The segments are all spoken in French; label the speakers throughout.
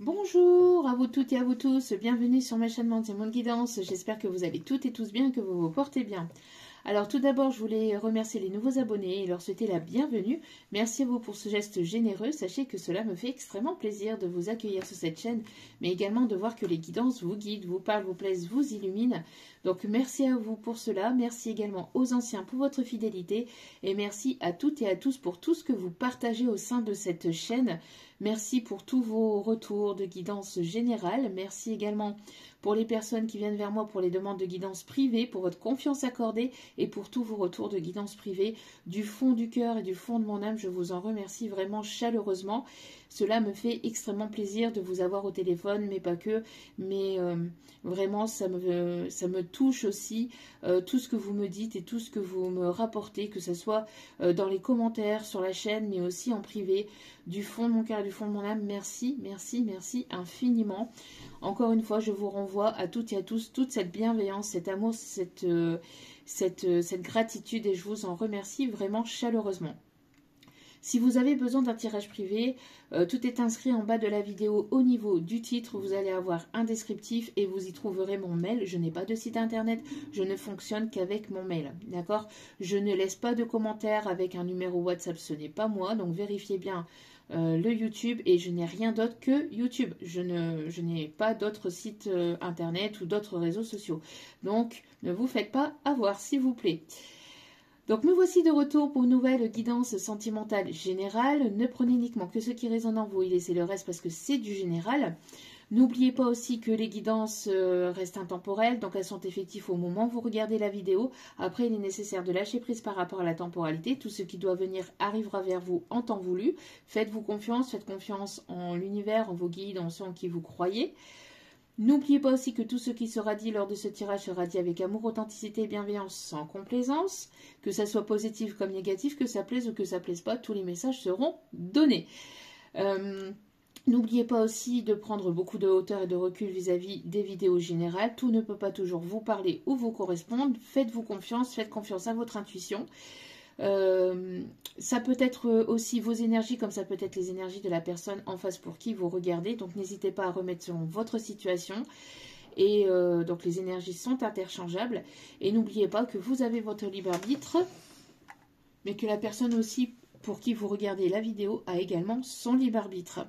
Speaker 1: Bonjour à vous toutes et à vous tous, bienvenue sur ma chaîne Monty Monde Guidance, j'espère que vous allez toutes et tous bien et que vous vous portez bien. Alors tout d'abord je voulais remercier les nouveaux abonnés et leur souhaiter la bienvenue. Merci à vous pour ce geste généreux, sachez que cela me fait extrêmement plaisir de vous accueillir sur cette chaîne, mais également de voir que les guidances vous guident, vous parlent, vous plaisent, vous illuminent. Donc merci à vous pour cela, merci également aux anciens pour votre fidélité et merci à toutes et à tous pour tout ce que vous partagez au sein de cette chaîne. Merci pour tous vos retours de guidance générale. Merci également pour les personnes qui viennent vers moi pour les demandes de guidance privée, pour votre confiance accordée et pour tous vos retours de guidance privée. Du fond du cœur et du fond de mon âme, je vous en remercie vraiment chaleureusement. Cela me fait extrêmement plaisir de vous avoir au téléphone, mais pas que. Mais vraiment, ça me touche aussi, tout ce que vous me dites et tout ce que vous me rapportez, que ce soit dans les commentaires sur la chaîne, mais aussi en privé. Du fond de mon cœur et du fond de mon âme, merci, merci, merci infiniment. Encore une fois, je vous renvoie à toutes et à tous toute cette bienveillance, cet amour, cette gratitude et je vous en remercie vraiment chaleureusement. Si vous avez besoin d'un tirage privé, tout est inscrit en bas de la vidéo au niveau du titre. Vous allez avoir un descriptif et vous y trouverez mon mail. Je n'ai pas de site internet, je ne fonctionne qu'avec mon mail. D'accord? Je ne laisse pas de commentaires avec un numéro WhatsApp, ce n'est pas moi. Donc vérifiez bien le YouTube et je n'ai rien d'autre que YouTube. Je n'ai pas d'autres sites internet ou d'autres réseaux sociaux. Donc ne vous faites pas avoir s'il vous plaît. Donc me voici de retour pour une nouvelle guidance sentimentale générale. Ne prenez uniquement que ce qui résonne en vous et laissez le reste parce que c'est du général. N'oubliez pas aussi que les guidances restent intemporelles, donc elles sont effectives au moment où vous regardez la vidéo. Après, il est nécessaire de lâcher prise par rapport à la temporalité. Tout ce qui doit venir arrivera vers vous en temps voulu. Faites-vous confiance, faites confiance en l'univers, en vos guides, en ceux en qui vous croyez. N'oubliez pas aussi que tout ce qui sera dit lors de ce tirage sera dit avec amour, authenticité et bienveillance, sans complaisance. Que ça soit positif comme négatif, que ça plaise ou que ça plaise pas, tous les messages seront donnés. N'oubliez pas aussi de prendre beaucoup de hauteur et de recul vis-à-vis des vidéos générales. Tout ne peut pas toujours vous parler ou vous correspondre. Faites-vous confiance, faites confiance à votre intuition. Ça peut être aussi vos énergies comme ça peut être les énergies de la personne en face pour qui vous regardez. Donc n'hésitez pas à remettre selon votre situation. Et donc les énergies sont interchangeables. Et n'oubliez pas que vous avez votre libre arbitre, mais que la personne aussi pour qui vous regardez la vidéo a également son libre arbitre.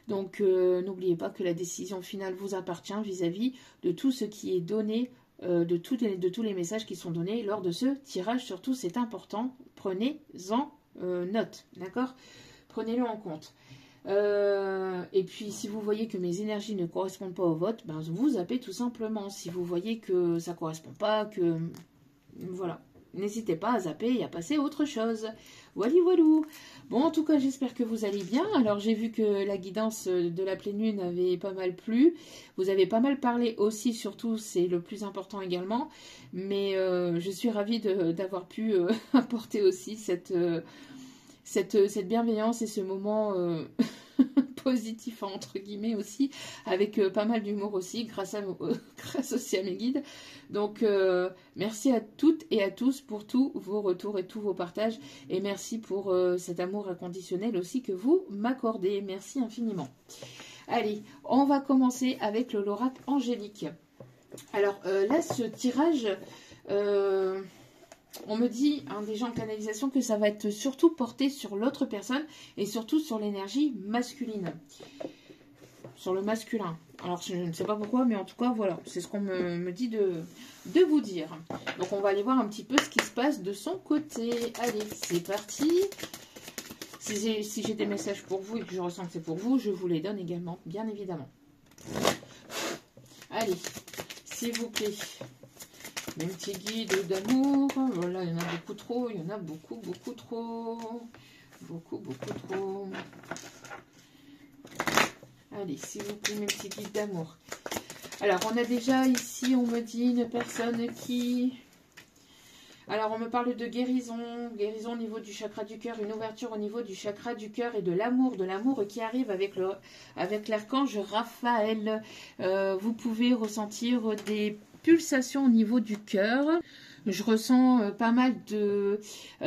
Speaker 1: Donc n'oubliez pas que la décision finale vous appartient vis-à-vis de tout ce qui est donné, de tous les messages qui sont donnés lors de ce tirage. Surtout, c'est important, prenez-en note, d'accord? Prenez-le en compte. Et puis, si vous voyez que mes énergies ne correspondent pas au vote, ben, vous zappez tout simplement. Si vous voyez que ça ne correspond pas, que... Voilà. N'hésitez pas à zapper et à passer à autre chose. Voilà, voilà. Bon, en tout cas, j'espère que vous allez bien. Alors, j'ai vu que la guidance de la pleine lune avait pas mal plu. Vous avez pas mal parlé aussi, surtout, c'est le plus important également. Mais je suis ravie d'avoir pu apporter aussi cette bienveillance et ce moment positif, entre guillemets, aussi, avec pas mal d'humour aussi, grâce aussi à mes guides. Donc, merci à toutes et à tous pour tous vos retours et tous vos partages. Et merci pour cet amour inconditionnel aussi que vous m'accordez. Merci infiniment. Allez, on va commencer avec l'oracle angélique. Alors, là, ce tirage... on me dit, déjà en canalisation, que ça va être surtout porté sur l'autre personne et surtout sur l'énergie masculine. Sur le masculin. Alors, je ne sais pas pourquoi, mais en tout cas, voilà. C'est ce qu'on me dit de vous dire. Donc, on va aller voir un petit peu ce qui se passe de son côté. Allez, c'est parti. Si j'ai des messages pour vous et que je ressens que c'est pour vous, je vous les donne également, bien évidemment. Allez, s'il vous plaît. Mes petits guides d'amour, voilà, il y en a beaucoup trop, il y en a beaucoup trop, beaucoup trop. Allez, s'il vous plaît, mes petits guides d'amour. Alors, on a déjà ici, on me dit, une personne qui... Alors, on me parle de guérison au niveau du chakra du cœur, une ouverture au niveau du chakra du cœur et de l'amour qui arrive avec l'archange Raphaël. Vous pouvez ressentir des pulsations au niveau du cœur. Je ressens pas mal de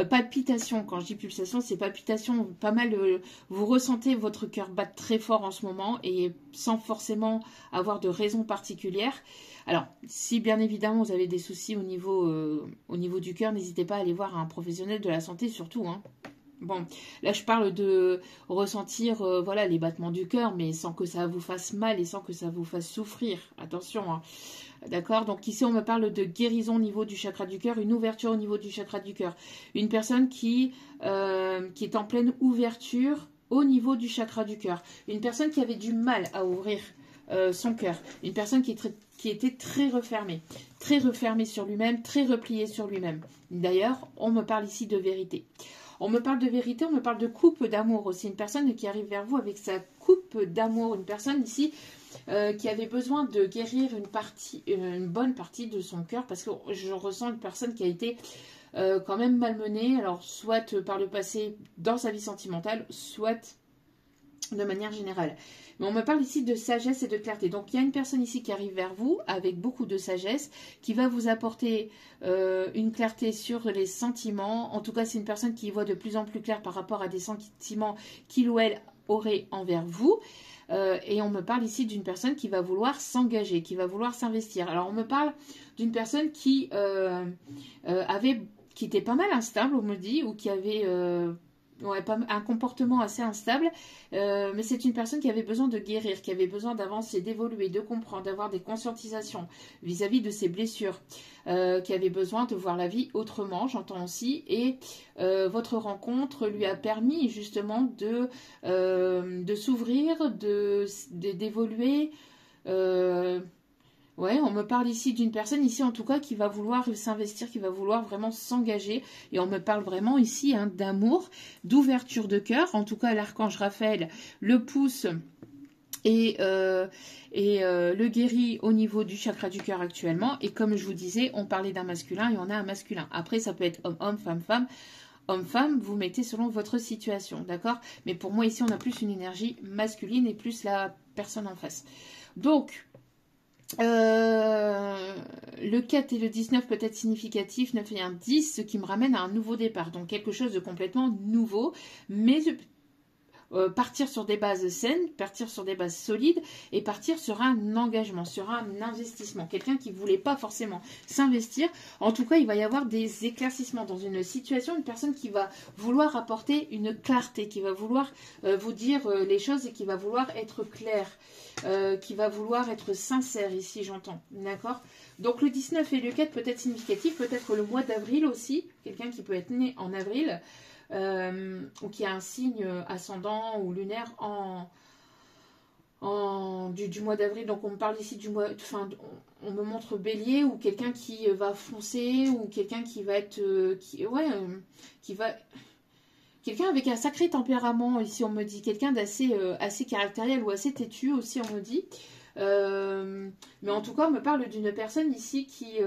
Speaker 1: palpitations. Quand je dis pulsation, c'est palpitations. Pas mal. Vous ressentez votre cœur battre très fort en ce moment et sans forcément avoir de raison particulière. Alors, si bien évidemment vous avez des soucis au niveau du cœur, n'hésitez pas à aller voir un professionnel de la santé surtout, hein. Bon, là je parle de ressentir voilà, les battements du cœur, mais sans que ça vous fasse mal et sans que ça vous fasse souffrir. Attention, hein. D'accord? Donc ici on me parle de guérison au niveau du chakra du cœur, une ouverture au niveau du chakra du cœur. Une personne qui est en pleine ouverture au niveau du chakra du cœur. Une personne qui avait du mal à ouvrir son cœur. Une personne qui était très refermée sur lui-même, très repliée sur lui-même. D'ailleurs, on me parle ici de vérité. On me parle de vérité, on me parle de coupe d'amour aussi. Une personne qui arrive vers vous avec sa coupe d'amour. Une personne ici qui avait besoin de guérir une bonne partie de son cœur. Parce que je ressens une personne qui a été quand même malmenée. Alors, soit par le passé dans sa vie sentimentale, soit de manière générale. Mais on me parle ici de sagesse et de clarté. Donc, il y a une personne ici qui arrive vers vous avec beaucoup de sagesse, qui va vous apporter une clarté sur les sentiments. En tout cas, c'est une personne qui voit de plus en plus clair par rapport à des sentiments qu'il ou elle aurait envers vous. Et on me parle ici d'une personne qui va vouloir s'engager, qui va vouloir s'investir. Alors, on me parle d'une personne qui était pas mal instable, on me dit, ou qui avait... un comportement assez instable, mais c'est une personne qui avait besoin de guérir, qui avait besoin d'avancer, d'évoluer, de comprendre, d'avoir des conscientisations vis-à-vis de ses blessures, qui avait besoin de voir la vie autrement, j'entends aussi, et votre rencontre lui a permis justement de s'ouvrir, d'évoluer. Ouais, on me parle ici d'une personne, ici en tout cas, qui va vouloir s'investir, qui va vouloir vraiment s'engager. Et on me parle vraiment ici hein, d'amour, d'ouverture de cœur. En tout cas, l'archange Raphaël le pousse et le guérit au niveau du chakra du cœur actuellement. Et comme je vous disais, on parlait d'un masculin et on a un masculin. Après, ça peut être homme-homme, femme-femme. Homme-femme, vous mettez selon votre situation, d'accord? Mais pour moi, ici, on a plus une énergie masculine et plus la personne en face. Donc... le 4 et le 19 peut être significatif, 9 et 1, 10, ce qui me ramène à un nouveau départ, donc quelque chose de complètement nouveau, mais partir sur des bases saines, partir sur des bases solides et partir sur un engagement, sur un investissement. Quelqu'un qui ne voulait pas forcément s'investir, en tout cas il va y avoir des éclaircissements dans une situation, une personne qui va vouloir apporter une clarté, qui va vouloir vous dire les choses et qui va vouloir être claire, qui va vouloir être sincère ici j'entends, d'accord? Donc le 19 et le 4 peut être significatif, peut-être le mois d'avril aussi, quelqu'un qui peut être né en avril, ou qui a un signe ascendant ou lunaire du mois d'avril. Donc on me parle ici du mois, enfin on me montre bélier ou quelqu'un qui va foncer ou quelqu'un qui va être quelqu'un avec un sacré tempérament ici on me dit, quelqu'un d'assez assez caractériel ou assez têtu aussi on me dit, mais en tout cas on me parle d'une personne ici qui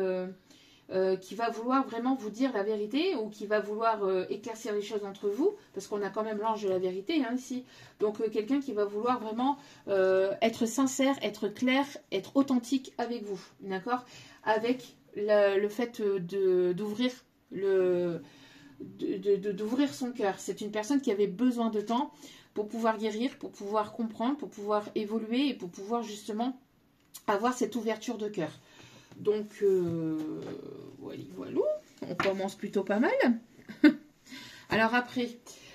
Speaker 1: va vouloir vraiment vous dire la vérité ou qui va vouloir éclaircir les choses entre vous, parce qu'on a quand même l'ange de la vérité hein, ici. Donc quelqu'un qui va vouloir vraiment être sincère, être clair, être authentique avec vous, d'accord? Avec le fait d'ouvrir d'ouvrir son cœur. C'est une personne qui avait besoin de temps pour pouvoir guérir, pour pouvoir comprendre, pour pouvoir évoluer et pour pouvoir justement avoir cette ouverture de cœur. Donc, voilà, on commence plutôt pas mal. Alors après,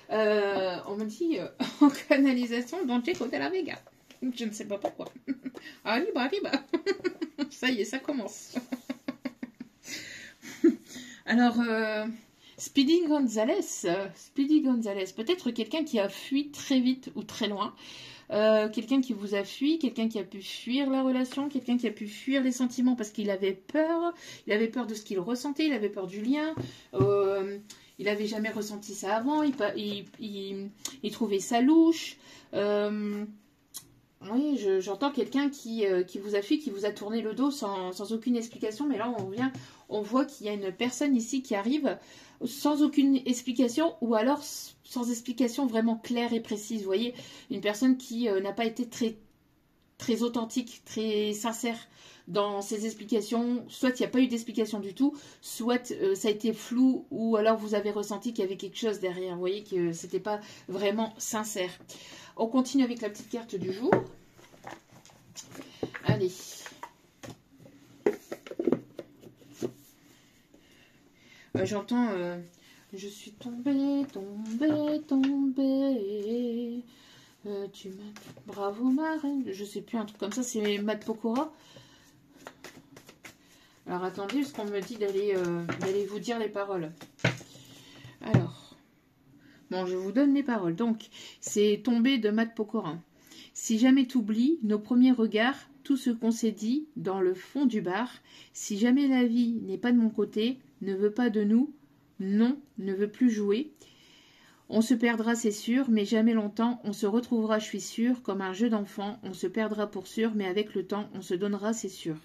Speaker 1: on me dit en canalisation, Don Checo de la Vega. Je ne sais pas pourquoi. Arriba. Ça y est, ça commence. Alors, Speedy Gonzalez, peut-être quelqu'un qui a fui très vite ou très loin. Quelqu'un qui vous a fui, quelqu'un qui a pu fuir la relation, quelqu'un qui a pu fuir les sentiments parce qu'il avait peur de ce qu'il ressentait, il avait peur du lien, il n'avait jamais ressenti ça avant, il trouvait ça louche. Oui, j'entends quelqu'un qui vous a fui, qui vous a tourné le dos sans aucune explication, mais là on voit qu'il y a une personne ici qui arrive sans aucune explication ou alors sans explication vraiment claire et précise. Vous voyez, une personne qui n'a pas été très très authentique, très sincère dans ses explications. Soit il n'y a pas eu d'explication du tout, soit ça a été flou, ou alors vous avez ressenti qu'il y avait quelque chose derrière. Vous voyez que c'était pas vraiment sincère. On continue avec la petite carte du jour. Allez. J'entends je suis tombée, tombée, tombée. Tu m'as... Bravo ma reine. Je sais plus, un truc comme ça, c'est Matt Pokora. Alors attendez, parce qu'on me dit d'aller vous dire les paroles. Alors, bon, je vous donne les paroles. Donc, c'est Tombé de Matt Pokora. Si jamais t'oublies nos premiers regards, tout ce qu'on s'est dit dans le fond du bar, si jamais la vie n'est pas de mon côté, ne veut pas de nous, non, ne veut plus jouer. On se perdra, c'est sûr, mais jamais longtemps, on se retrouvera, je suis sûre, comme un jeu d'enfant, on se perdra pour sûr, mais avec le temps, on se donnera, c'est sûr.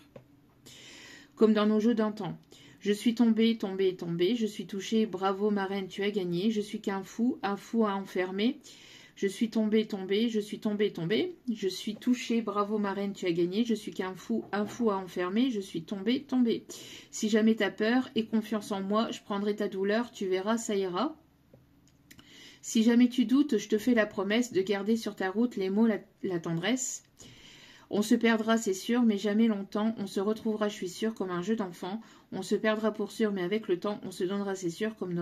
Speaker 1: Comme dans nos jeux d'antan. Je suis tombée, tombée, tombée, je suis touchée, bravo ma reine, tu as gagné, je suis qu'un fou à enfermer. Je suis tombée, tombée, je suis tombée, tombée, je suis touchée, bravo ma reine, tu as gagné, je suis qu'un fou à enfermer, je suis tombée, tombée. Si jamais t'as peur et confiance en moi, je prendrai ta douleur, tu verras, ça ira. Si jamais tu doutes, je te fais la promesse de garder sur ta route les mots, la tendresse. On se perdra, c'est sûr, mais jamais longtemps. On se retrouvera, je suis sûre, comme un jeu d'enfant. On se perdra pour sûr, mais avec le temps, on se donnera, c'est sûr, comme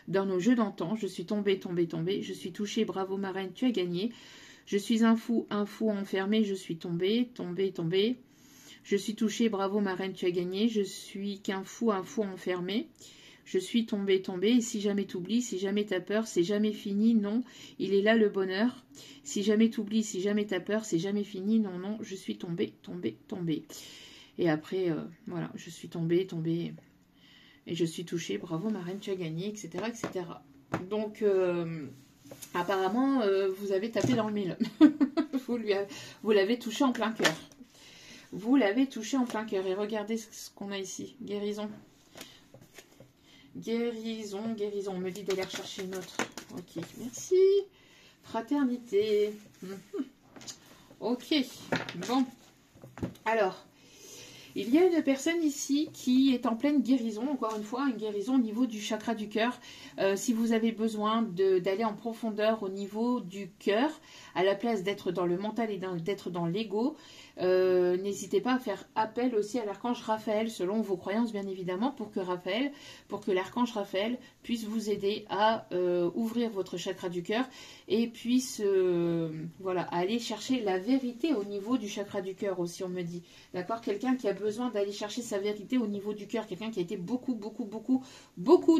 Speaker 1: dans nos jeux d'antan. Je suis tombée, tombée, tombée. Je suis touchée, bravo ma reine, tu as gagné. Je suis un fou enfermé. Je suis tombée, tombée, tombée. Je suis touchée, bravo ma reine, tu as gagné. Je suis qu'un fou enfermé. Je suis tombée, tombée, et si jamais t'oublies, si jamais t'as peur, c'est jamais fini, non, il est là le bonheur. Si jamais t'oublies, si jamais t'as peur, c'est jamais fini, non, non, je suis tombée, tombée, tombée. Et après, voilà, je suis tombée, tombée, et je suis touchée, bravo ma reine, tu as gagné, etc., etc. Donc, apparemment, vous avez tapé dans le mille. Vous l'avez touché en plein cœur. Vous l'avez touché en plein cœur. Et regardez ce qu'on a ici, guérison. Guérison, guérison. On me dit d'aller rechercher une autre. Ok, merci. Fraternité. Ok, bon. Alors, il y a une personne ici qui est en pleine guérison. Encore une fois, une guérison au niveau du chakra du cœur. Si vous avez besoin d'aller en profondeur au niveau du cœur, à la place d'être dans le mental et d'être dans l'ego, n'hésitez pas à faire appel aussi à l'archange Raphaël, selon vos croyances bien évidemment, pour que l'archange Raphaël puisse vous aider à ouvrir votre chakra du cœur et puisse voilà, aller chercher la vérité au niveau du chakra du cœur aussi, on me dit. D'accord? Quelqu'un qui a besoin d'aller chercher sa vérité au niveau du cœur, quelqu'un qui a été beaucoup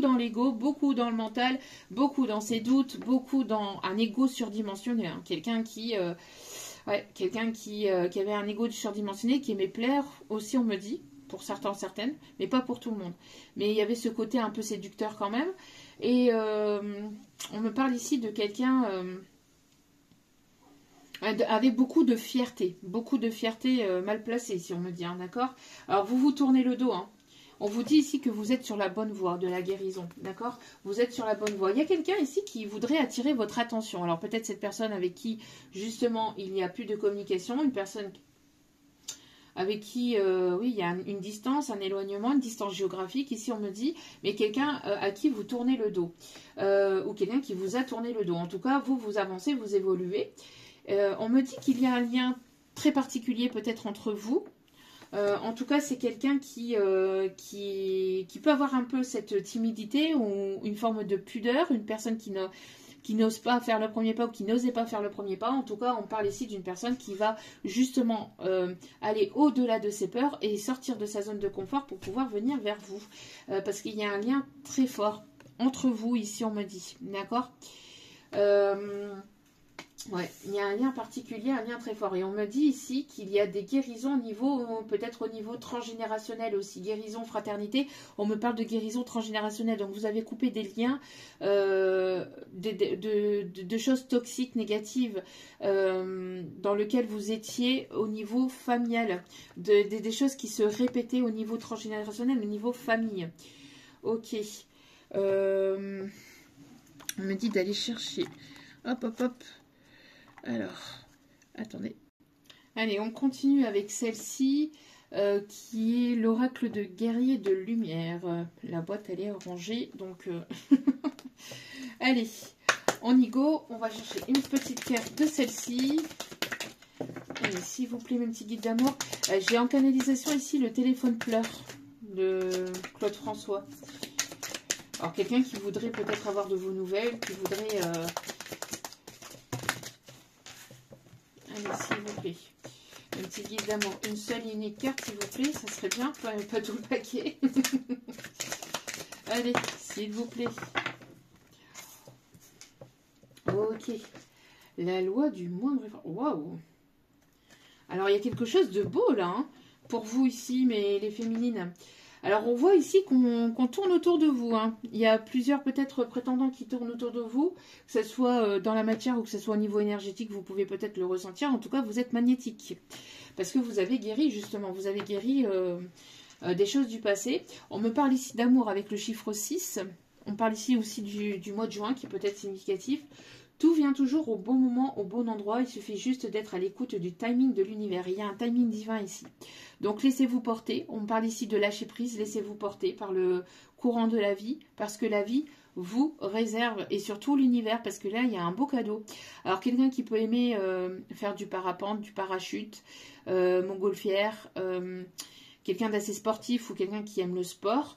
Speaker 1: dans l'ego, beaucoup dans le mental, beaucoup dans ses doutes, beaucoup dans un ego surdimensionné, hein. Quelqu'un qui... quelqu'un qui avait un ego surdimensionné, qui aimait plaire aussi, on me dit, pour certains, certaines, mais pas pour tout le monde. Mais il y avait ce côté un peu séducteur quand même. Et on me parle ici de quelqu'un avec beaucoup de fierté mal placée, si on me dit, hein, d'accord? Alors vous vous tournez le dos, hein. On vous dit ici que vous êtes sur la bonne voie de la guérison, d'accord? Vous êtes sur la bonne voie. Il y a quelqu'un ici qui voudrait attirer votre attention. Alors peut-être cette personne avec qui, justement, il n'y a plus de communication, une personne avec qui, oui, il y a une distance, un éloignement, une distance géographique, ici on me dit, mais quelqu'un à qui vous tournez le dos, ou quelqu'un qui vous a tourné le dos. En tout cas, vous avancez, vous évoluez. On me dit qu'il y a un lien très particulier peut-être entre vous. En tout cas, c'est quelqu'un qui peut avoir un peu cette timidité ou une forme de pudeur, une personne qui n'ose pas faire le premier pas ou qui n'osait pas faire le premier pas. En tout cas, on parle ici d'une personne qui va justement aller au-delà de ses peurs et sortir de sa zone de confort pour pouvoir venir vers vous. Parce qu'il y a un lien très fort entre vous, ici on me dit. D'accord ? Ouais, il y a un lien particulier, un lien très fort. Et on me dit ici qu'il y a des guérisons au niveau, peut-être au niveau transgénérationnel aussi, guérison, fraternité. On me parle de guérison transgénérationnelle. Donc vous avez coupé des liens, de choses toxiques, négatives, dans lesquelles vous étiez au niveau familial. Des choses qui se répétaient au niveau transgénérationnel, au niveau famille. Ok. On me dit d'aller chercher. Hop, hop, hop. Alors, attendez. Allez, on continue avec celle-ci, qui est l'oracle de guerrier de lumière. La boîte, elle est rangée, donc... Allez, on y go. On va chercher une petite carte de celle-ci. Allez, s'il vous plaît, mes petits guides d'amour. J'ai en canalisation ici le téléphone pleure de Claude François. Alors, quelqu'un qui voudrait peut-être avoir de vos nouvelles, qui voudrait... Allez, s'il vous plaît. Un petit guide d'amour. Une seule et unique carte, s'il vous plaît. Ça serait bien. Pas tout le paquet. Allez, s'il vous plaît. Ok. La loi du moindre effort. Waouh. Alors, il y a quelque chose de beau, là, hein, pour vous ici, mais les féminines. Alors, on voit ici qu'on tourne autour de vous. Hein. Il y a plusieurs, peut-être, prétendants qui tournent autour de vous, que ce soit dans la matière ou que ce soit au niveau énergétique, vous pouvez peut-être le ressentir. En tout cas, vous êtes magnétique. Parce que vous avez guéri, justement. Vous avez guéri des choses du passé. On me parle ici d'amour avec le chiffre 6. On parle ici aussi du mois de juin, qui est peut-être significatif. Tout vient toujours au bon moment, au bon endroit. Il suffit juste d'être à l'écoute du timing de l'univers. Il y a un timing divin ici. Donc, laissez-vous porter. On parle ici de lâcher prise. Laissez-vous porter par le courant de la vie. Parce que la vie vous réserve. Et surtout l'univers. Parce que là, il y a un beau cadeau. Alors, quelqu'un qui peut aimer faire du parapente, du parachute, montgolfière, quelqu'un d'assez sportif ou quelqu'un qui aime le sport.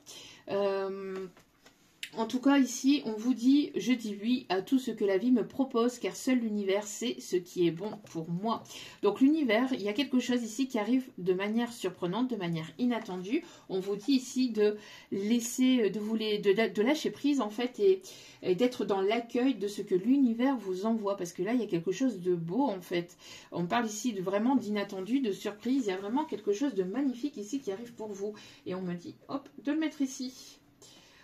Speaker 1: En tout cas, ici, on vous dit, je dis oui à tout ce que la vie me propose, car seul l'univers sait ce qui est bon pour moi. Donc, l'univers, il y a quelque chose ici qui arrive de manière surprenante, de manière inattendue. On vous dit ici de laisser, de lâcher prise, en fait, et d'être dans l'accueil de ce que l'univers vous envoie. Parce que là, il y a quelque chose de beau, en fait. On parle ici vraiment d'inattendu, de surprise. Il y a vraiment quelque chose de magnifique ici qui arrive pour vous. Et on me dit, hop, de le mettre ici.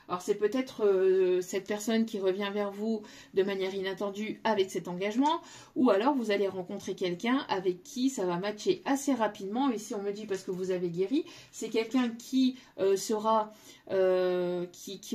Speaker 1: Alors, c'est peut-être cette personne qui revient vers vous de manière inattendue avec cet engagement, ou alors vous allez rencontrer quelqu'un avec qui ça va matcher assez rapidement. Ici, on me dit, parce que vous avez guéri, c'est quelqu'un qui qui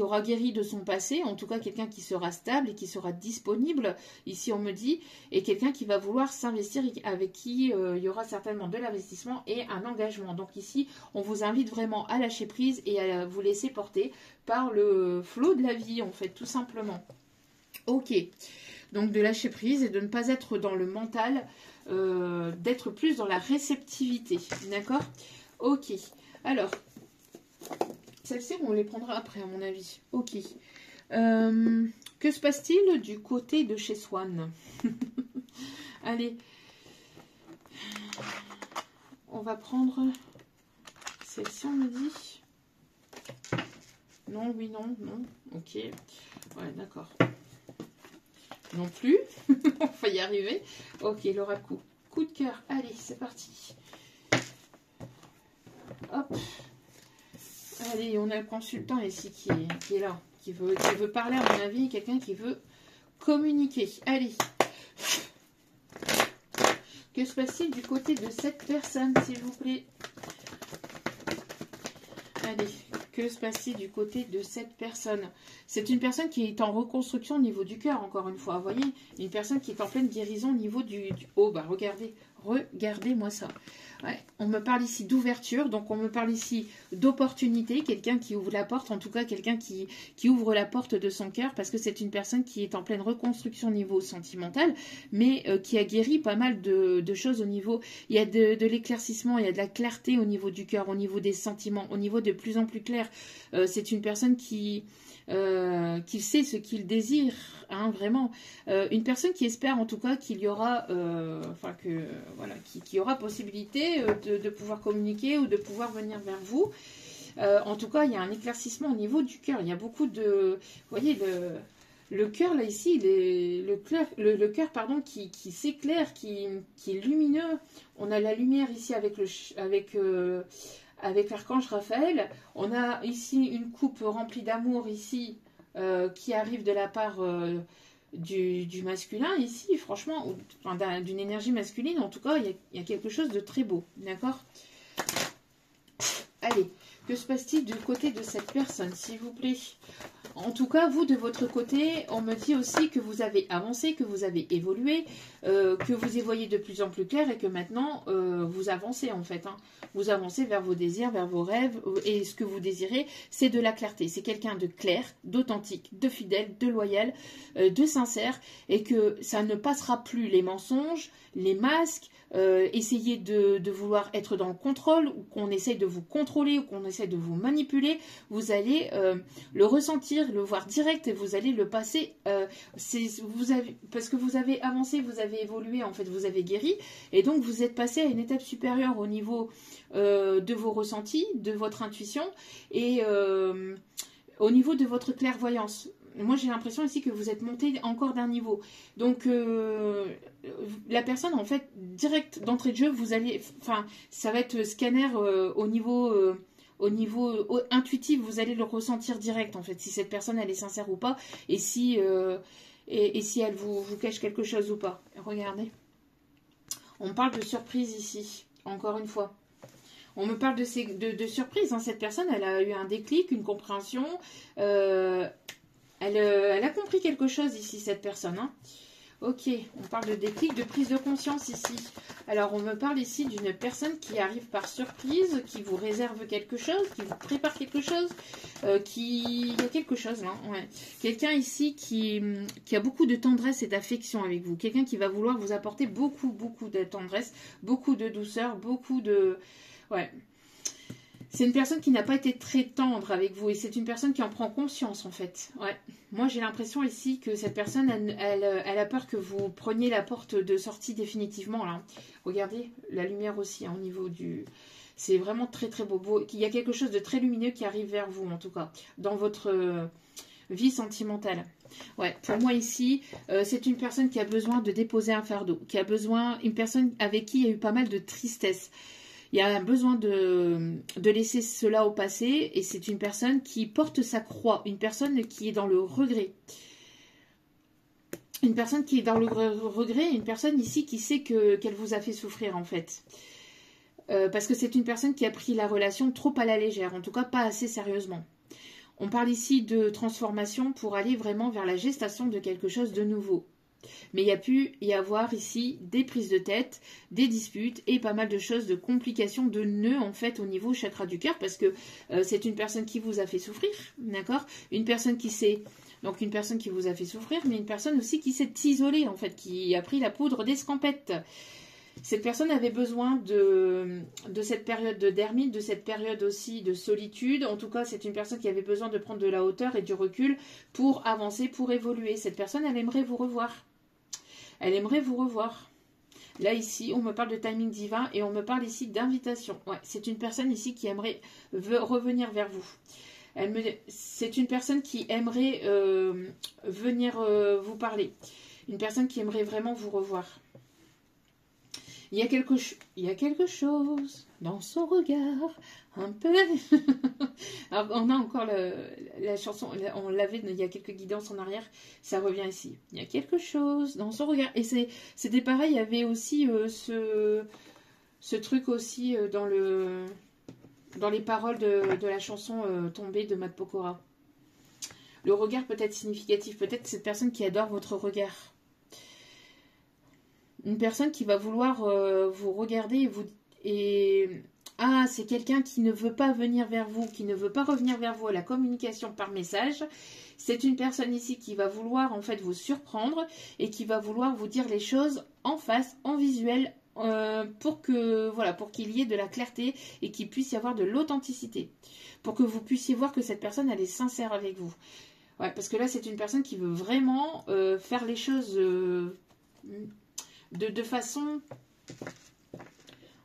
Speaker 1: aura guéri de son passé, en tout cas quelqu'un qui sera stable et qui sera disponible, ici on me dit, et quelqu'un qui va vouloir s'investir, avec qui il y aura certainement de l'investissement et un engagement. Donc ici, on vous invite vraiment à lâcher prise et à vous laisser porter par le flot de la vie, en fait, tout simplement. Ok, donc de lâcher prise et de ne pas être dans le mental, d'être plus dans la réceptivité, d'accord? Ok, alors, celles-ci, on les prendra après, à mon avis. Ok. Que se passe-t-il du côté de chez Swan? Allez, on va prendre celle-ci, on me dit. Non, oui, non, non. Ok. Ouais, d'accord. Non plus. On va y arriver. Ok, l'oracle. Coup de cœur. Allez, c'est parti. Hop. Allez, on a le consultant ici qui est là. Qui veut parler, à mon avis. Quelqu'un qui veut communiquer. Allez. Que se passe-t-il du côté de cette personne, s'il vous plaît? Allez. Que se passe-t-il du côté de cette personne? C'est une personne qui est en reconstruction au niveau du cœur, encore une fois. Vous voyez, une personne qui est en pleine guérison au niveau du haut. Bah, regardez-moi ça. Ouais, on me parle ici d'ouverture, donc on me parle ici d'opportunité, quelqu'un qui ouvre la porte, en tout cas quelqu'un qui ouvre la porte de son cœur, parce que c'est une personne qui est en pleine reconstruction au niveau sentimental, mais qui a guéri pas mal de choses au niveau, il y a de l'éclaircissement, il y a de la clarté au niveau du cœur, au niveau des sentiments, au niveau de plus en plus clair. C'est une personne qui sait ce qu'il désire, hein, vraiment. Une personne qui espère en tout cas qu'il y aura, qu'il y aura possibilité de pouvoir communiquer ou de pouvoir venir vers vous. En tout cas, il y a un éclaircissement au niveau du cœur. Il y a beaucoup de, vous voyez, le cœur là ici, le cœur pardon qui s'éclaire, qui est lumineux. On a la lumière ici avec l'archange Raphaël. On a ici une coupe remplie d'amour ici qui arrive de la part du masculin ici, franchement, d'une énergie masculine. En tout cas, il y a quelque chose de très beau, d'accord? Allez, Que se passe-t-il du côté de cette personne, s'il vous plaît? En tout cas, vous, de votre côté, on me dit aussi que vous avez avancé, que vous avez évolué, que vous y voyez de plus en plus clair et que maintenant, vous avancez en fait. Hein. Vous avancez vers vos désirs, vers vos rêves et ce que vous désirez, c'est de la clarté. C'est quelqu'un de clair, d'authentique, de fidèle, de loyal, de sincère et que ça ne passera plus les mensonges, les masques, essayer de vouloir être dans le contrôle ou qu'on essaye de vous contrôler ou qu'on essaye de vous manipuler. Vous allez le ressentir, le voir direct et vous allez le passer. Parce que vous avez avancé, vous avez évolué, en fait, vous avez guéri et donc vous êtes passé à une étape supérieure au niveau de vos ressentis, de votre intuition et au niveau de votre clairvoyance. Moi, j'ai l'impression ici que vous êtes monté encore d'un niveau. Donc, la personne, en fait, direct d'entrée de jeu, vous allez... Enfin, ça va être scanner au niveau intuitif. Vous allez le ressentir direct, en fait, si cette personne, elle est sincère ou pas. Et si, si elle vous cache quelque chose ou pas. Regardez. On parle de surprise ici, encore une fois. On me parle de surprise. Hein. Cette personne, elle a eu un déclic, une compréhension... Elle a compris quelque chose ici, cette personne. Hein. Ok, on parle de déclic, de prise de conscience ici. Alors, on me parle ici d'une personne qui arrive par surprise, qui vous réserve quelque chose, qui vous prépare quelque chose, Il y a quelque chose, là. Ouais. Quelqu'un ici qui a beaucoup de tendresse et d'affection avec vous. Quelqu'un qui va vouloir vous apporter beaucoup de tendresse, beaucoup de douceur, beaucoup de... Ouais. C'est une personne qui n'a pas été très tendre avec vous et c'est une personne qui en prend conscience en fait. Ouais. Moi j'ai l'impression ici que cette personne, elle a peur que vous preniez la porte de sortie définitivement là. Regardez la lumière aussi hein, au niveau du... C'est vraiment très beau. Il y a quelque chose de très lumineux qui arrive vers vous en tout cas, dans votre vie sentimentale. Ouais, pour moi ici, c'est une personne qui a besoin de déposer un fardeau, qui a besoin, une personne avec qui il y a eu pas mal de tristesse. Il y a un besoin de laisser cela au passé et c'est une personne qui porte sa croix, une personne qui est dans le regret. Une personne qui est dans le regret, une personne ici qui sait qu'elle vous a fait souffrir en fait. Parce que c'est une personne qui a pris la relation trop à la légère, en tout cas pas assez sérieusement. On parle ici de transformation pour aller vraiment vers la gestation de quelque chose de nouveau. Mais il y a pu y avoir ici des prises de tête, des disputes et pas mal de choses, de complications, de nœuds en fait au niveau chakra du cœur parce que c'est une personne qui vous a fait souffrir, d'accord? Une personne qui s'est... Donc une personne qui vous a fait souffrir, mais une personne aussi qui s'est isolée en fait, qui a pris la poudre d'escampette. Cette personne avait besoin de cette période de d'ermite, de cette période aussi de solitude. En tout cas, c'est une personne qui avait besoin de prendre de la hauteur et du recul pour avancer, pour évoluer. Cette personne, elle aimerait vous revoir. Elle aimerait vous revoir. Là, ici, on me parle de timing divin et on me parle ici d'invitation. Ouais, c'est une personne ici qui aimerait revenir vers vous. C'est une personne qui aimerait venir vous parler. Une personne qui aimerait vraiment vous revoir. Il y a quelque chose dans son regard, un peu... Alors, on a encore la chanson, on l'avait, il y a quelques guidances en arrière, ça revient ici. Il y a quelque chose dans son regard. Et c'était pareil, il y avait aussi ce truc aussi dans les paroles de la chanson Tombée de Matt Pokora. Le regard peut être significatif, peut-être cette personne qui adore votre regard. Une personne qui va vouloir vous regarder ah, c'est quelqu'un qui ne veut pas venir vers vous, qui ne veut pas revenir vers vous à la communication par message. C'est une personne ici qui va vouloir en fait vous surprendre et qui va vouloir vous dire les choses en face, en visuel, pour qu'il y ait de la clarté et qu'il puisse y avoir de l'authenticité. Pour que vous puissiez voir que cette personne, elle est sincère avec vous. Ouais, parce que là, c'est une personne qui veut vraiment faire les choses... de façon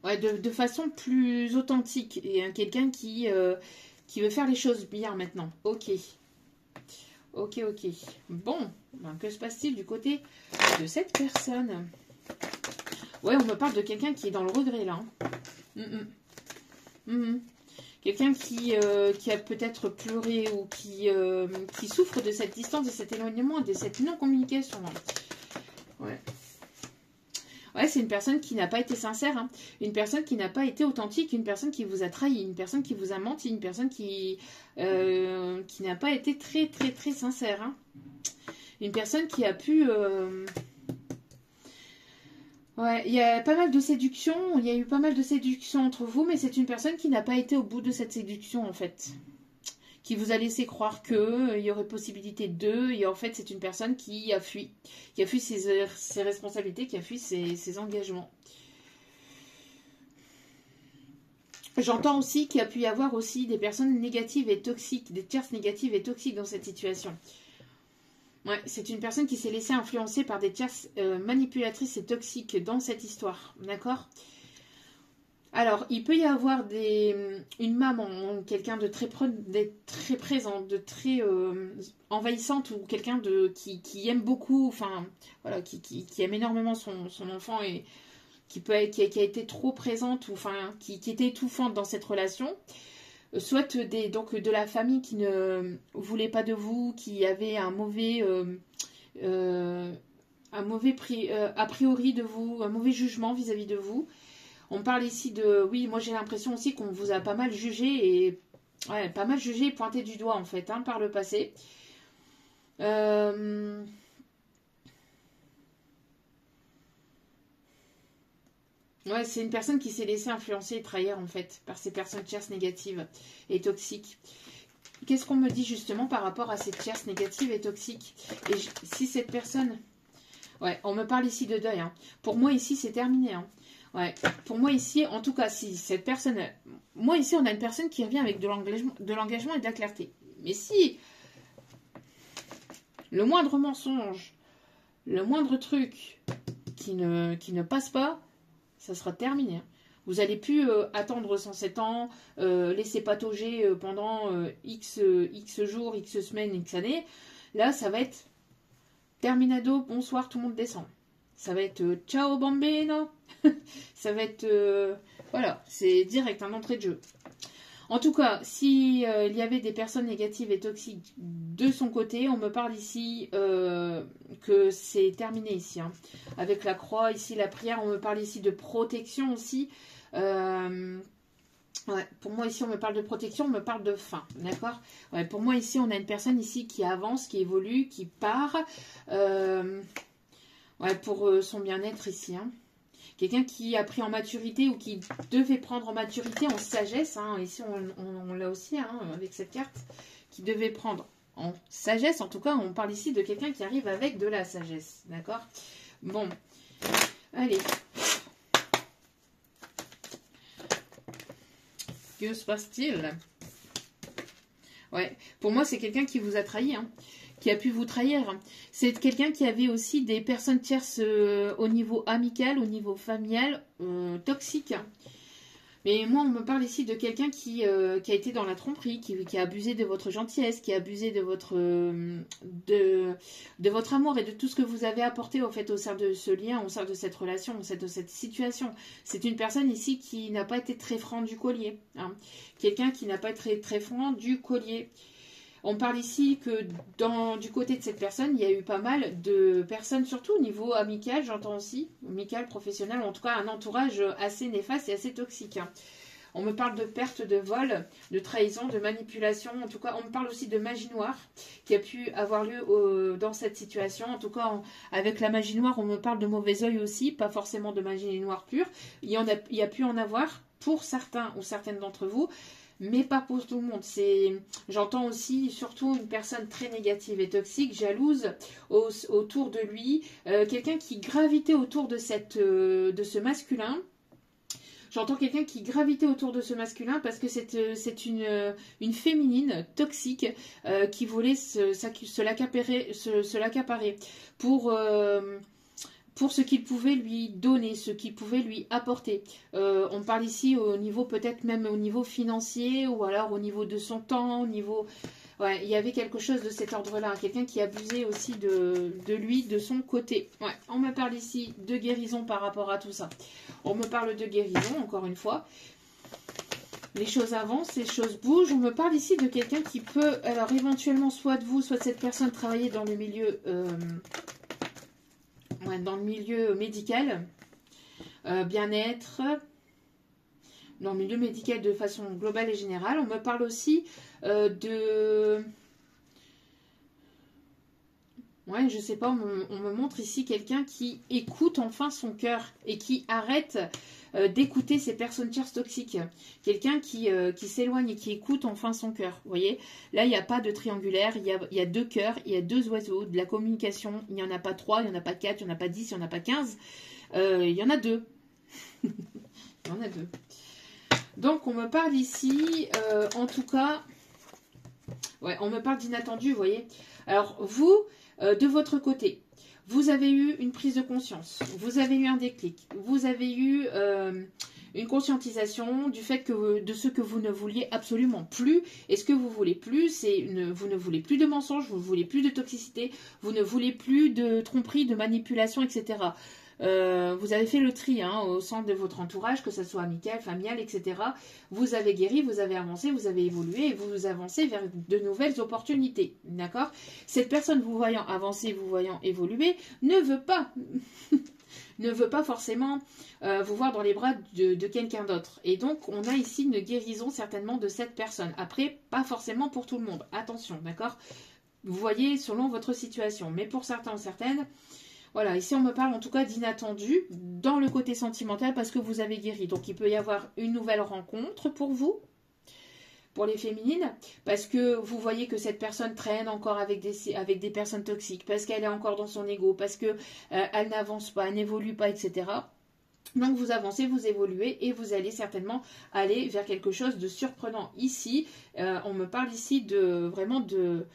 Speaker 1: de façon plus authentique et quelqu'un qui veut faire les choses bien maintenant. Ok, bon, ben, que se passe-t-il du côté de cette personne? Ouais, on me parle de quelqu'un qui est dans le regret là. Quelqu'un qui a peut-être pleuré ou qui souffre de cette distance, de cet éloignement, de cette non-communication. Ouais. Ouais, c'est une personne qui n'a pas été sincère, hein. Une personne qui n'a pas été authentique, une personne qui vous a trahi, une personne qui vous a menti, une personne qui n'a pas été très très très sincère, hein. Une personne qui a pu... Ouais, il y a pas mal de séduction, il y a eu pas mal de séduction entre vous, mais c'est une personne qui n'a pas été au bout de cette séduction en fait. Qui vous a laissé croire que il y aurait possibilité d'eux, et en fait c'est une personne qui a fui ses responsabilités, qui a fui ses engagements. J'entends aussi qu'il y a pu y avoir aussi des personnes négatives et toxiques, des tierces négatives et toxiques dans cette situation. Ouais, c'est une personne qui s'est laissée influencer par des tierces manipulatrices et toxiques dans cette histoire, d'accord? Alors, il peut y avoir une maman, quelqu'un de très présent, de très envahissante, ou quelqu'un qui aime beaucoup, enfin, voilà, qui aime énormément son enfant et qui a été trop présente, ou enfin, qui était étouffante dans cette relation. Soit donc de la famille qui ne voulait pas de vous, qui avait un mauvais a priori de vous, un mauvais jugement vis-à-vis de vous. On parle ici de... Oui, moi j'ai l'impression aussi qu'on vous a pas mal jugé et... Ouais, pas mal jugé et pointé du doigt en fait, hein, par le passé. Ouais, c'est une personne qui s'est laissée influencer et trahir en fait par ces personnes tierces négatives et toxiques. Qu'est-ce qu'on me dit justement par rapport à ces tierces négatives et toxiques? Et si cette personne... Ouais, on me parle ici de deuil, hein. Pour moi ici c'est terminé, hein. Ouais, pour moi ici, en tout cas, si cette personne... Moi ici on a une personne qui revient avec de l'engagement et de la clarté. Mais si le moindre mensonge, le moindre truc qui ne passe pas, ça sera terminé. Vous n'allez plus attendre 107 ans, laisser patauger pendant X jours, X semaines, X années. Là, ça va être terminado, bonsoir, tout le monde descend. Ça va être ciao bambino. Ça va être... voilà, c'est direct, un entrée de jeu. En tout cas, si il y avait des personnes négatives et toxiques de son côté, on me parle ici que c'est terminé ici, hein. Avec la croix, ici la prière, on me parle ici de protection aussi. Ouais, pour moi ici on me parle de protection, on me parle de fin, d'accord? Ouais, pour moi ici on a une personne ici qui avance, qui évolue, qui part ouais, pour son bien-être ici, hein. Quelqu'un qui a pris en maturité ou qui devait prendre en maturité, en sagesse, hein. Ici on l'a aussi, hein, avec cette carte, qui devait prendre en sagesse. En tout cas, on parle ici de quelqu'un qui arrive avec de la sagesse, d'accord? Bon, allez. Que se passe-t-il? Ouais, pour moi c'est quelqu'un qui vous a trahi, hein, qui a pu vous trahir. C'est quelqu'un qui avait aussi des personnes tierces au niveau amical, au niveau familial, toxique. Mais moi, on me parle ici de quelqu'un qui a été dans la tromperie, qui a abusé de votre gentillesse, qui a abusé de votre amour et de tout ce que vous avez apporté au fait au sein de ce lien, au sein de cette relation, au sein de cette situation. C'est une personne ici qui n'a pas été très franc du collier, hein. Quelqu'un qui n'a pas été très franc du collier. On parle ici que du côté de cette personne, il y a eu pas mal de personnes, surtout au niveau amical, j'entends aussi, amical, professionnel, en tout cas un entourage assez néfaste et assez toxique, hein. On me parle de perte, de vol, de trahison, de manipulation, en tout cas on me parle aussi de magie noire qui a pu avoir lieu dans cette situation. En tout cas, avec la magie noire, on me parle de mauvais oeil aussi, pas forcément de magie noire pure. Il y a pu en avoir pour certains ou certaines d'entre vous, mais pas pour tout le monde. J'entends aussi surtout une personne très négative et toxique, jalouse autour de lui, quelqu'un qui gravitait autour de ce masculin. J'entends quelqu'un qui gravitait autour de ce masculin parce que c'est une féminine toxique qui voulait se l'accaparer pour ce qu'il pouvait lui donner, ce qu'il pouvait lui apporter. On parle ici au niveau, peut-être même au niveau financier, ou alors au niveau de son temps, au niveau... Ouais, il y avait quelque chose de cet ordre-là, hein. Quelqu'un qui abusait aussi de lui, de son côté. Ouais, on me parle ici de guérison par rapport à tout ça. On me parle de guérison, encore une fois. Les choses avancent, les choses bougent. On me parle ici de quelqu'un qui peut, alors éventuellement, soit de vous, soit de cette personne, travailler dans le milieu... dans le milieu médical, bien-être, dans le milieu médical de façon globale et générale. On me parle aussi de... Ouais, je sais pas, on me montre ici quelqu'un qui écoute enfin son cœur et qui arrête d'écouter ces personnes tierces toxiques. Quelqu'un qui s'éloigne et qui écoute enfin son cœur. Vous voyez, là, il n'y a pas de triangulaire, il y a 2 cœurs, il y a 2 oiseaux, de la communication. Il n'y en a pas 3, il n'y en a pas 4, il n'y en a pas 10, il n'y en a pas 15. Il y en a 2. Il y en a 2. Donc, on me parle ici, en tout cas... Ouais, on me parle d'inattendu, vous voyez. Alors, vous... de votre côté, vous avez eu une prise de conscience, vous avez eu un déclic, vous avez eu une conscientisation du fait que de ce que vous ne vouliez absolument plus. Et ce que vous voulez plus, c'est vous ne voulez plus de mensonges, vous ne voulez plus de toxicité, vous ne voulez plus de tromperie, de manipulation, etc. Vous avez fait le tri au centre de votre entourage, que ce soit amical, familial, etc. Vous avez guéri, vous avez avancé, vous avez évolué et vous avancez vers de nouvelles opportunités. D'accord? Cette personne vous voyant avancer, vous voyant évoluer, ne veut pas ne veut pas forcément vous voir dans les bras de quelqu'un d'autre. Et donc, on a ici une guérison certainement de cette personne. Après, pas forcément pour tout le monde. Attention, d'accord? Vous voyez selon votre situation. Mais pour certains ou certaines... Voilà, ici on me parle en tout cas d'inattendu dans le côté sentimental parce que vous avez guéri. Donc il peut y avoir une nouvelle rencontre pour vous, pour les féminines, parce que vous voyez que cette personne traîne encore avec des personnes toxiques, parce qu'elle est encore dans son ego, parce qu'elle elle n'avance pas, elle n'évolue pas, etc. Donc vous avancez, vous évoluez et vous allez certainement aller vers quelque chose de surprenant. Ici, on me parle ici vraiment de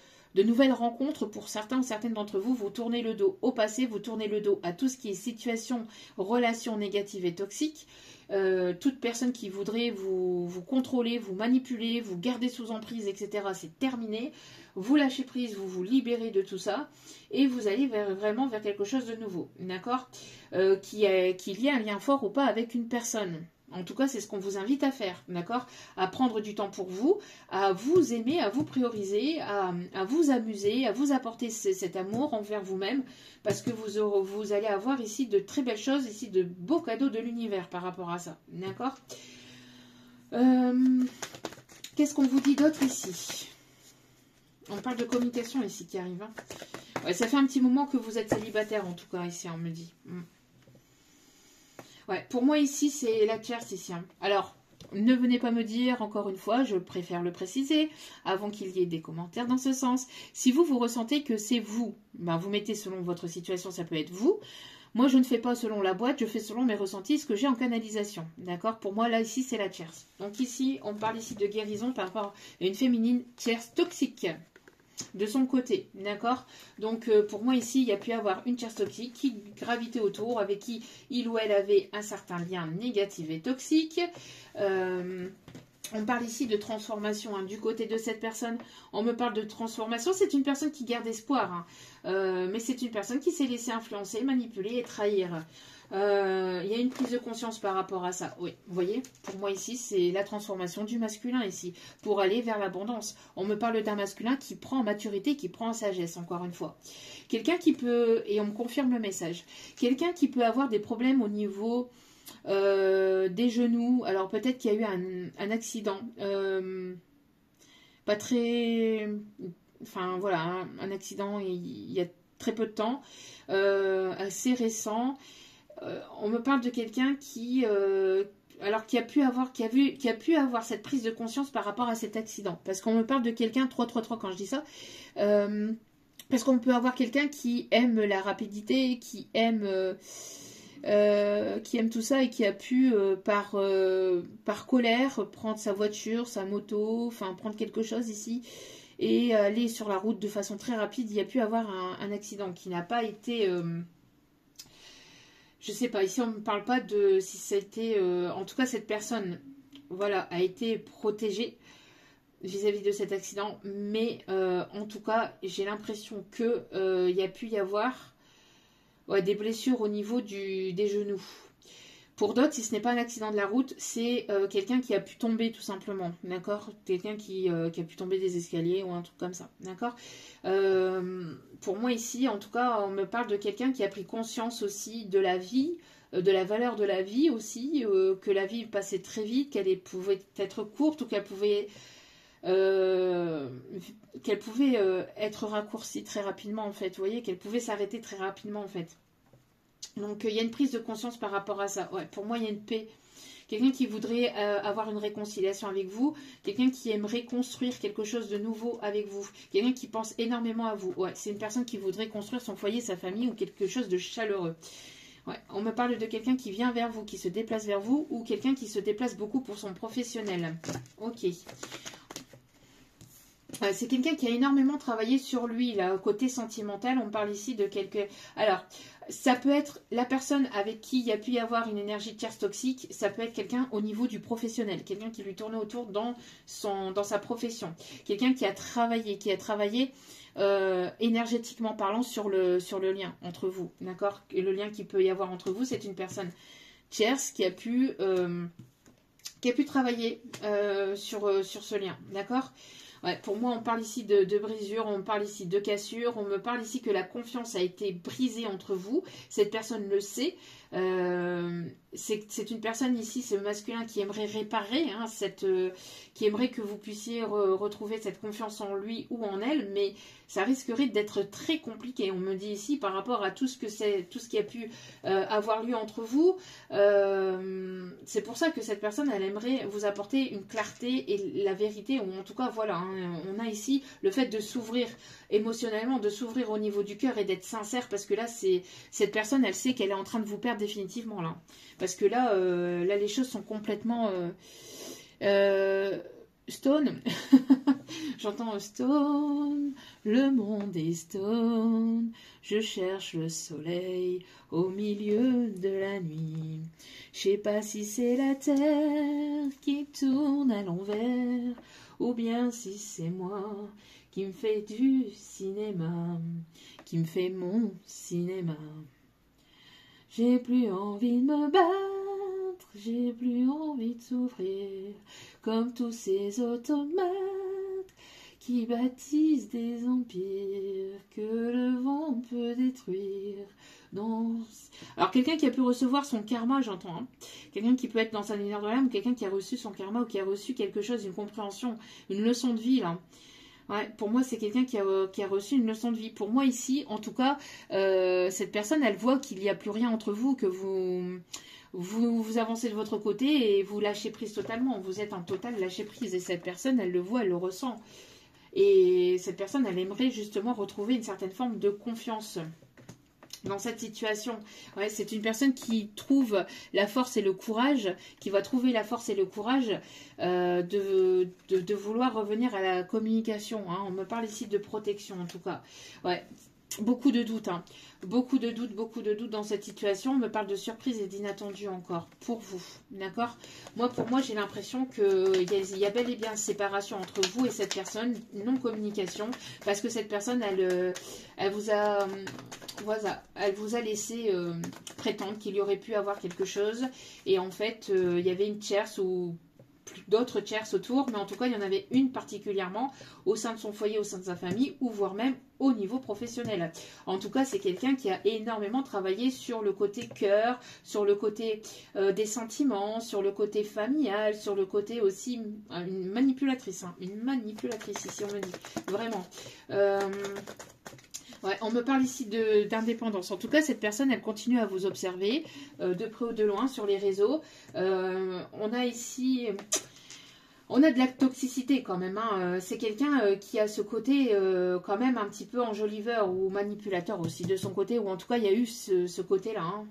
Speaker 1: nouvelles rencontres pour certains ou certaines d'entre vous. Vous tournez le dos au passé, vous tournez le dos à tout ce qui est situation, relation négative et toxique. Toute personne qui voudrait vous contrôler, vous manipuler, vous garder sous emprise, etc. c'est terminé. Vous lâchez prise, vous vous libérez de tout ça et vous allez vraiment vers quelque chose de nouveau, d'accord, qu'il y ait un lien fort ou pas avec une personne. En tout cas, c'est ce qu'on vous invite à faire, d'accord? À prendre du temps pour vous, à vous aimer, à vous prioriser, à vous amuser, à vous apporter cet amour envers vous-même, parce que vous allez avoir ici de très belles choses, ici de beaux cadeaux de l'univers par rapport à ça, d'accord? Qu'est-ce qu'on vous dit d'autre ici? On parle de communication ici qui arrive. Hein. Ouais, ça fait un petit moment que vous êtes célibataire, en tout cas, ici, on me dit. Ouais, pour moi ici, c'est la tierce ici. Hein. Alors, ne venez pas me dire, encore une fois, je préfère le préciser, avant qu'il y ait des commentaires dans ce sens. Si vous ressentez que c'est vous, ben vous mettez selon votre situation, ça peut être vous. Moi, je ne fais pas selon la boîte, je fais selon mes ressentis, ce que j'ai en canalisation. D'accord? Pour moi, là, ici, c'est la tierce. Donc ici, on parle ici de guérison par rapport à une féminine tierce toxique. De son côté, d'accord? Donc pour moi ici, il y a pu avoir une tierce toxique qui gravitait autour, avec qui il ou elle avait un certain lien négatif et toxique. On parle ici de transformation du côté de cette personne. On me parle de transformation, c'est une personne qui garde espoir, mais c'est une personne qui s'est laissée influencer, manipuler et trahir. Il y a une prise de conscience par rapport à ça. Oui, vous voyez, pour moi ici, c'est la transformation du masculin ici, pour aller vers l'abondance. On me parle d'un masculin qui prend en maturité, qui prend en sagesse, encore une fois. Quelqu'un qui peut, et on me confirme le message, quelqu'un qui peut avoir des problèmes au niveau des genoux. Alors peut-être qu'il y a eu un accident, pas très... Enfin voilà, un accident il y a très peu de temps, assez récent. On me parle de quelqu'un qui a pu avoir cette prise de conscience par rapport à cet accident. Parce qu'on me parle de quelqu'un, 333 quand je dis ça, parce qu'on peut avoir quelqu'un qui aime la rapidité, qui aime tout ça et qui a pu, par colère, prendre sa voiture, sa moto, enfin prendre quelque chose ici, et aller sur la route de façon très rapide. Il y a pu avoir un accident qui n'a pas été... je sais pas, ici on ne me parle pas de si ça a été... en tout cas, cette personne, voilà, a été protégée vis-à-vis de cet accident. Mais en tout cas, j'ai l'impression qu'il y a pu y avoir des blessures au niveau des genoux. Pour d'autres, si ce n'est pas un accident de la route, c'est quelqu'un qui a pu tomber tout simplement, d'accord? Quelqu'un qui a pu tomber des escaliers ou un truc comme ça, d'accord? Pour moi ici, en tout cas, on me parle de quelqu'un qui a pris conscience aussi de la vie, de la valeur de la vie aussi, que la vie passait très vite, pouvait être courte ou qu'elle pouvait être raccourcie très rapidement en fait. Vous voyez, qu'elle pouvait s'arrêter très rapidement en fait. Donc il y a une prise de conscience par rapport à ça. Ouais, pour moi, il y a une paix. Quelqu'un qui voudrait avoir une réconciliation avec vous, quelqu'un qui aimerait construire quelque chose de nouveau avec vous, quelqu'un qui pense énormément à vous. Ouais, c'est une personne qui voudrait construire son foyer, sa famille ou quelque chose de chaleureux. Ouais, on me parle de quelqu'un qui vient vers vous, qui se déplace vers vous ou quelqu'un qui se déplace beaucoup pour son professionnel. Ok. C'est quelqu'un qui a énormément travaillé sur lui, là, côté sentimental. On parle ici de quelqu'un... Alors, ça peut être la personne avec qui il y a pu y avoir une énergie tierce toxique. Ça peut être quelqu'un au niveau du professionnel. Quelqu'un qui lui tournait autour dans sa profession. Quelqu'un qui a travaillé énergétiquement parlant sur le lien entre vous. D'accord? Le lien qu'il peut y avoir entre vous, c'est une personne tierce qui a pu travailler sur ce lien. D'accord? Ouais, pour moi, on parle ici de brisure, on parle ici de cassure, on me parle ici que la confiance a été brisée entre vous. Cette personne le sait. C'est une personne ici, ce masculin qui aimerait réparer, hein, qui aimerait que vous puissiez retrouver cette confiance en lui ou en elle, mais ça risquerait d'être très compliqué. On me dit ici par rapport à tout ce qui a pu avoir lieu entre vous. C'est pour ça que cette personne, elle aimerait vous apporter une clarté et la vérité, ou en tout cas, voilà, hein, on a ici le fait de s'ouvrir émotionnellement, de s'ouvrir au niveau du cœur et d'être sincère, parce que là, cette personne, elle sait qu'elle est en train de vous perdre définitivement, là. Parce que là, les choses sont complètement stone. J'entends stone, le monde est stone. Je cherche le soleil au milieu de la nuit. Je sais pas si c'est la terre qui tourne à l'envers, ou bien si c'est moi qui me fais du cinéma, qui me fait mon cinéma. J'ai plus envie de me battre, j'ai plus envie de souffrir, comme tous ces automates qui bâtissent des empires que le vent peut détruire. Alors quelqu'un qui a pu recevoir son karma, j'entends, hein. Quelqu'un qui peut être dans sa lumière de l'âme, quelqu'un qui a reçu son karma ou qui a reçu quelque chose, une compréhension, une leçon de vie, là. Ouais, pour moi, c'est quelqu'un qui a reçu une leçon de vie. Pour moi, ici, en tout cas, cette personne, elle voit qu'il n'y a plus rien entre vous, que vous avancez de votre côté et vous lâchez prise totalement. Vous êtes en total lâcher prise. Et cette personne, elle le voit, elle le ressent. Et cette personne, elle aimerait justement retrouver une certaine forme de confiance dans cette situation. Ouais, c'est une personne qui trouve la force et le courage, qui va trouver la force et le courage de vouloir revenir à la communication. Hein. On me parle ici de protection en tout cas. Ouais. Beaucoup de doutes, hein. Beaucoup de doutes dans cette situation. On me parle de surprise et d'inattendu encore, pour vous, d'accord? Pour moi, j'ai l'impression qu'il y a bel et bien une séparation entre vous et cette personne, non-communication, parce que cette personne, elle vous a laissé prétendre qu'il y aurait pu avoir quelque chose, et en fait, il y avait une tierce ou d'autres tierces autour, mais en tout cas, il y en avait une particulièrement au sein de son foyer, au sein de sa famille, ou voire même au niveau professionnel. En tout cas, c'est quelqu'un qui a énormément travaillé sur le côté cœur, sur le côté des sentiments, sur le côté familial, sur le côté aussi une manipulatrice, hein, une manipulatrice ici on me dit, vraiment. Ouais, on me parle ici d'indépendance. En tout cas, cette personne, elle continue à vous observer de près ou de loin sur les réseaux. On a ici... On a de la toxicité quand même. Hein. C'est quelqu'un qui a ce côté quand même un petit peu enjoliveur ou manipulateur aussi de son côté. Ou en tout cas, il y a eu ce côté-là. Hein.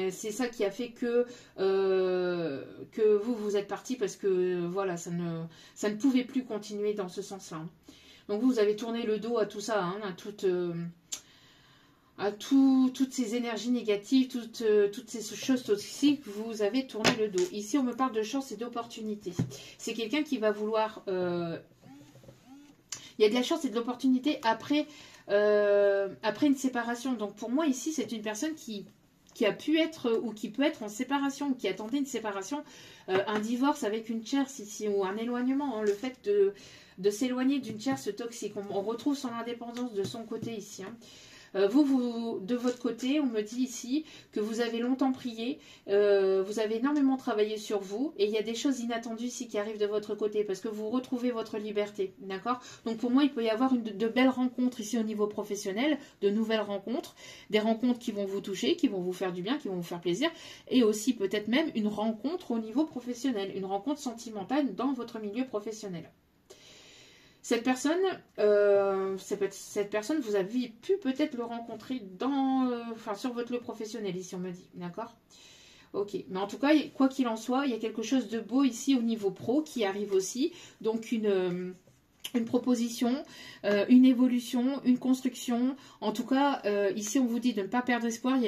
Speaker 1: C'est ça qui a fait que vous êtes parti parce que voilà, ça ne pouvait plus continuer dans ce sens-là. Hein. Donc vous avez tourné le dos à tout ça, hein, à toutes ces énergies négatives, toutes ces choses toxiques, vous avez tourné le dos. Ici, on me parle de chance et d'opportunité. C'est quelqu'un qui va vouloir... il y a de la chance et de l'opportunité après une séparation. Donc pour moi, ici, c'est une personne qui a pu être ou qui peut être en séparation, ou qui attendait une séparation, un divorce avec une tierce ici, ou un éloignement, hein, le fait de s'éloigner d'une tierce toxique. On retrouve son indépendance de son côté ici. Hein. Vous, de votre côté, on me dit ici que vous avez longtemps prié, vous avez énormément travaillé sur vous, et il y a des choses inattendues ici qui arrivent de votre côté, parce que vous retrouvez votre liberté, d'accord? Donc pour moi, il peut y avoir de belles rencontres ici au niveau professionnel, de nouvelles rencontres, des rencontres qui vont vous toucher, qui vont vous faire du bien, qui vont vous faire plaisir, et aussi peut-être même une rencontre au niveau professionnel, une rencontre sentimentale dans votre milieu professionnel. Cette personne, vous avez pu peut-être le rencontrer sur votre lieu professionnel, ici on me dit, d'accord? Ok, mais en tout cas, quoi qu'il en soit, il y a quelque chose de beau ici au niveau pro qui arrive aussi, donc une proposition, une évolution, une construction. En tout cas, ici, on vous dit de ne pas perdre espoir. Il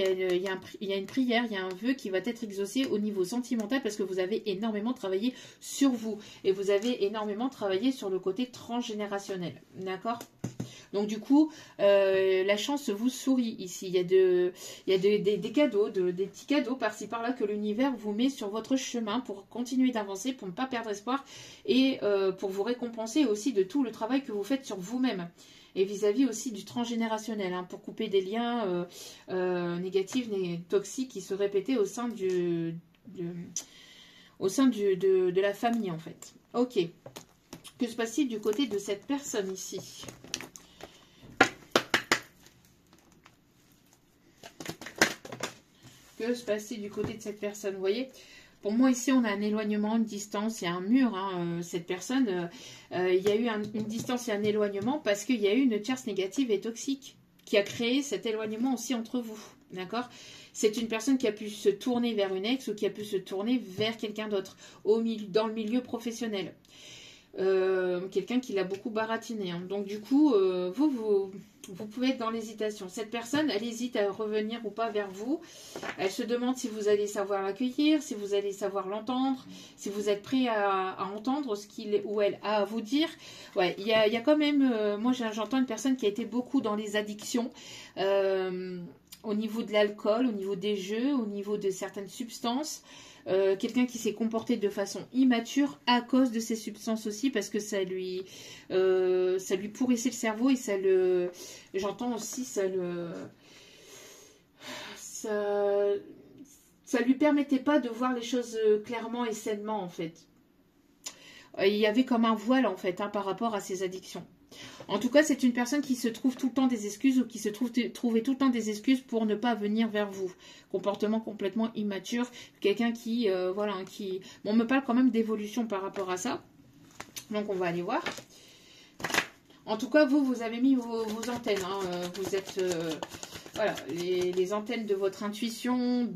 Speaker 1: y a une prière, il y a un vœu qui va être exaucé au niveau sentimental parce que vous avez énormément travaillé sur vous. Et vous avez énormément travaillé sur le côté transgénérationnel. D'accord ? Donc du coup, la chance vous sourit ici. Il y a des cadeaux, des petits cadeaux par-ci par-là que l'univers vous met sur votre chemin pour continuer d'avancer, pour ne pas perdre espoir et pour vous récompenser aussi de tout le travail que vous faites sur vous-même. Et vis-à-vis aussi du transgénérationnel, hein, pour couper des liens négatifs, toxiques qui se répétaient au sein de la famille en fait. Ok. Que se passe-t-il du côté de cette personne ici ? Que se passe-t-il du côté de cette personne? Vous voyez, pour moi ici on a un éloignement, une distance, il y a un mur. Hein, cette personne, il y a eu une distance et un éloignement parce qu'il y a eu une tierce négative et toxique qui a créé cet éloignement aussi entre vous. D'accord? C'est une personne qui a pu se tourner vers une ex ou qui a pu se tourner vers quelqu'un d'autre dans le milieu professionnel. Quelqu'un qui l'a beaucoup baratiné. Hein. Donc du coup, vous pouvez être dans l'hésitation. Cette personne, elle hésite à revenir ou pas vers vous. Elle se demande si vous allez savoir l'accueillir, si vous allez savoir l'entendre, si vous êtes prêt à entendre ce qu'il ou elle a à vous dire. Ouais, il y a quand même... moi, j'entends une personne qui a été beaucoup dans les addictions. Au niveau de l'alcool, au niveau des jeux, au niveau de certaines substances. Quelqu'un qui s'est comporté de façon immature à cause de ces substances aussi parce que ça lui pourrissait le cerveau et j'entends aussi ça lui permettait pas de voir les choses clairement et sainement en fait. Il y avait comme un voile en fait par rapport à ses addictions. En tout cas, c'est une personne qui se trouve tout le temps des excuses ou qui se trouvait tout le temps des excuses pour ne pas venir vers vous. Comportement complètement immature. Quelqu'un qui, Bon, on me parle quand même d'évolution par rapport à ça. Donc, on va aller voir. En tout cas, vous avez mis vos antennes. Hein. Vous êtes, les antennes de votre intuition,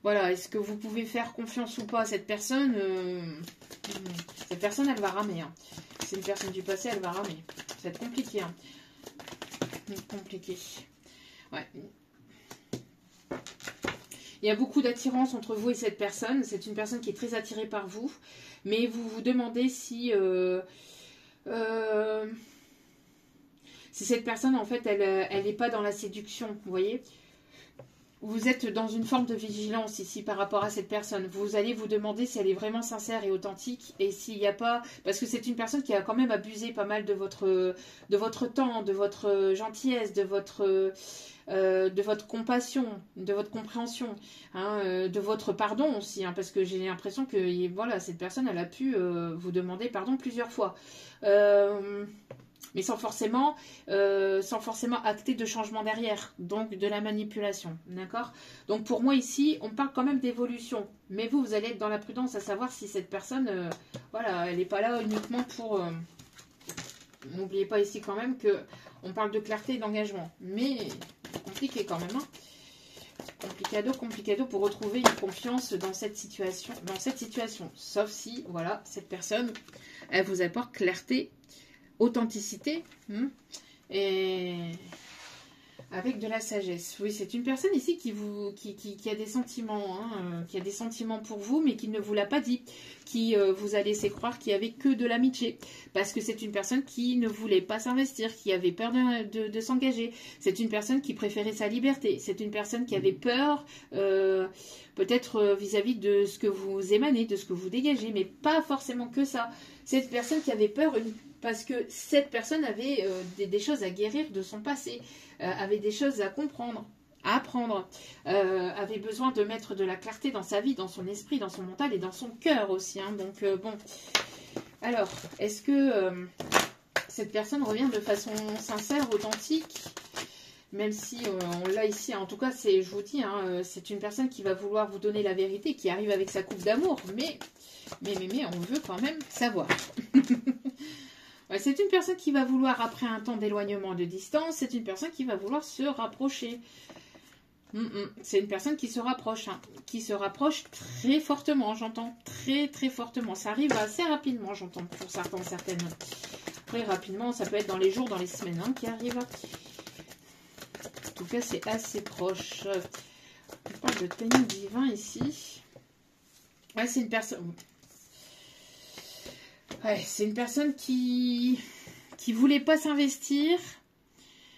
Speaker 1: Voilà, est-ce que vous pouvez faire confiance ou pas à cette personne Cette personne, elle va ramer. Hein. C'est une personne du passé, elle va ramer. Ça va être compliqué. Hein. Compliqué. Ouais. Il y a beaucoup d'attirance entre vous et cette personne. C'est une personne qui est très attirée par vous. Mais vous vous demandez si cette personne, en fait, elle n'est pas dans la séduction. Vous voyez ? Vous êtes dans une forme de vigilance ici par rapport à cette personne. Vous allez vous demander si elle est vraiment sincère et authentique et s'il n'y a pas... Parce que c'est une personne qui a quand même abusé pas mal de votre temps, de votre gentillesse, de votre compassion, de votre compréhension, hein, de votre pardon aussi. Hein, parce que j'ai l'impression que cette personne, elle a pu vous demander pardon plusieurs fois. Mais sans forcément acter de changement derrière, donc de la manipulation, d'accord? Donc pour moi ici, on parle quand même d'évolution, mais vous allez être dans la prudence à savoir si cette personne, elle n'est pas là uniquement pour... N'oubliez pas ici quand même que on parle de clarté et d'engagement, mais compliqué quand même, hein? Complicado pour retrouver une confiance dans cette situation, sauf si, cette personne, elle vous apporte clarté, authenticité et avec de la sagesse. Oui, c'est une personne ici qui a des sentiments, qui a des sentiments pour vous, mais qui ne vous l'a pas dit, qui vous a laissé croire qu'il n'y avait que de l'amitié, parce que c'est une personne qui ne voulait pas s'investir, qui avait peur de s'engager. C'est une personne qui préférait sa liberté. C'est une personne qui avait peur, peut-être vis-à-vis de ce que vous émanez, de ce que vous dégagez, mais pas forcément que ça. C'est une personne qui avait peur, une parce que cette personne avait des choses à guérir de son passé, avait des choses à comprendre, à apprendre, avait besoin de mettre de la clarté dans sa vie, dans son esprit, dans son mental et dans son cœur aussi. Hein. Donc bon, alors, est-ce que cette personne revient de façon sincère, authentique, même si on l'a ici, en tout cas, je vous dis, hein, c'est une personne qui va vouloir vous donner la vérité, qui arrive avec sa coupe d'amour, mais on veut quand même savoir. Ouais, c'est une personne qui va vouloir, après un temps d'éloignement de distance, c'est une personne qui va vouloir se rapprocher. C'est une personne qui se rapproche, hein, qui se rapproche très fortement, j'entends, très très fortement. Ça arrive assez rapidement, j'entends, pour certains, certaines. Très rapidement, ça peut être dans les jours, dans les semaines hein, qui arrivent. En tout cas, c'est assez proche. On parle de timing divin ici. Ouais, c'est une personne... Ouais, c'est une personne qui voulait pas s'investir,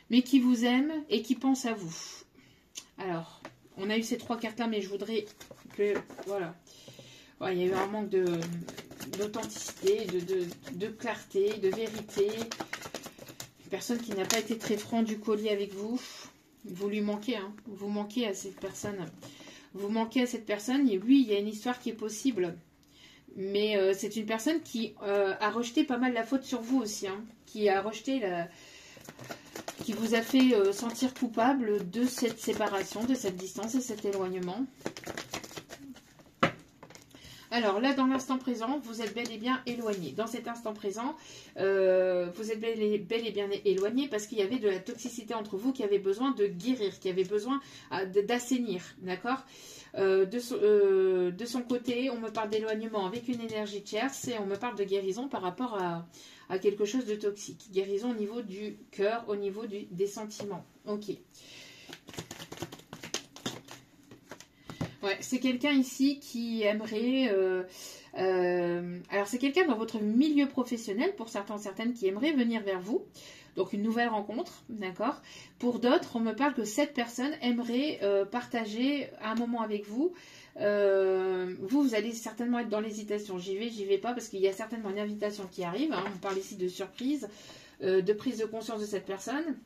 Speaker 1: mais qui vous aime et qui pense à vous. Alors, on a eu ces trois cartes-là, mais je voudrais que... Voilà. Ouais, il y a eu un manque d'authenticité, de clarté, de vérité. Une personne qui n'a pas été très franc du collier avec vous. Vous lui manquez, hein. Vous manquez à cette personne. Vous manquez à cette personne. Et oui, il y a une histoire qui est possible. Mais c'est une personne qui a rejeté pas mal la faute sur vous aussi. Hein. Qui a rejeté qui vous a fait sentir coupable de cette séparation, de cette distance et cet éloignement. Alors là, dans l'instant présent, vous êtes bel et bien éloigné. Dans cet instant présent, vous êtes bel et bien éloigné parce qu'il y avait de la toxicité entre vous qui avait besoin de guérir, qui avait besoin d'assainir, d'accord de son côté, on me parle d'éloignement avec une énergie tierce et on me parle de guérison par rapport à quelque chose de toxique. Guérison au niveau du cœur, au niveau des sentiments. Ok. Ouais, c'est quelqu'un ici qui aimerait... alors, c'est quelqu'un dans votre milieu professionnel, pour certains, certaines, qui aimerait venir vers vous. Donc, une nouvelle rencontre, d'accord. Pour d'autres, on me parle que cette personne aimerait partager un moment avec vous. Vous allez certainement être dans l'hésitation. J'y vais pas, parce qu'il y a certainement une invitation qui arrive. Hein. On parle ici de surprise, de prise de conscience de cette personne.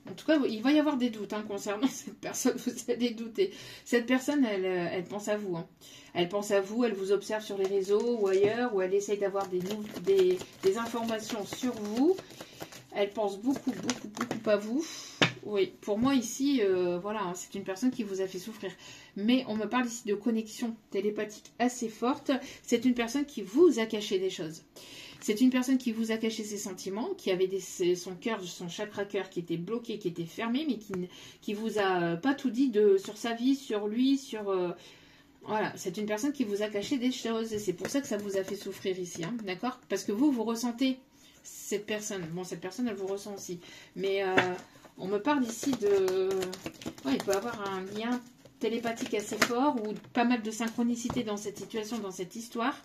Speaker 1: En tout cas, il va y avoir des doutes hein, concernant cette personne. Vous allez douter. Cette personne, elle pense à vous. Hein. Elle pense à vous, elle vous observe sur les réseaux ou ailleurs, ou elle essaye d'avoir des informations sur vous. Elle pense beaucoup à vous. Oui, pour moi ici, voilà, hein, c'est une personne qui vous a fait souffrir. Mais on me parle ici de connexion télépathique assez forte. C'est une personne qui vous a caché des choses. C'est une personne qui vous a caché ses sentiments, qui avait son cœur, son chakra cœur qui était bloqué, qui était fermé, mais qui vous a pas tout dit sur sa vie, sur lui, sur... voilà, c'est une personne qui vous a caché des choses. Et c'est pour ça que ça vous a fait souffrir ici, hein, d'accord? Parce que vous ressentez cette personne. Bon, cette personne, elle vous ressent aussi. Mais on me parle ici de... Ouais, il peut y avoir un lien télépathique assez fort ou pas mal de synchronicité dans cette situation, dans cette histoire.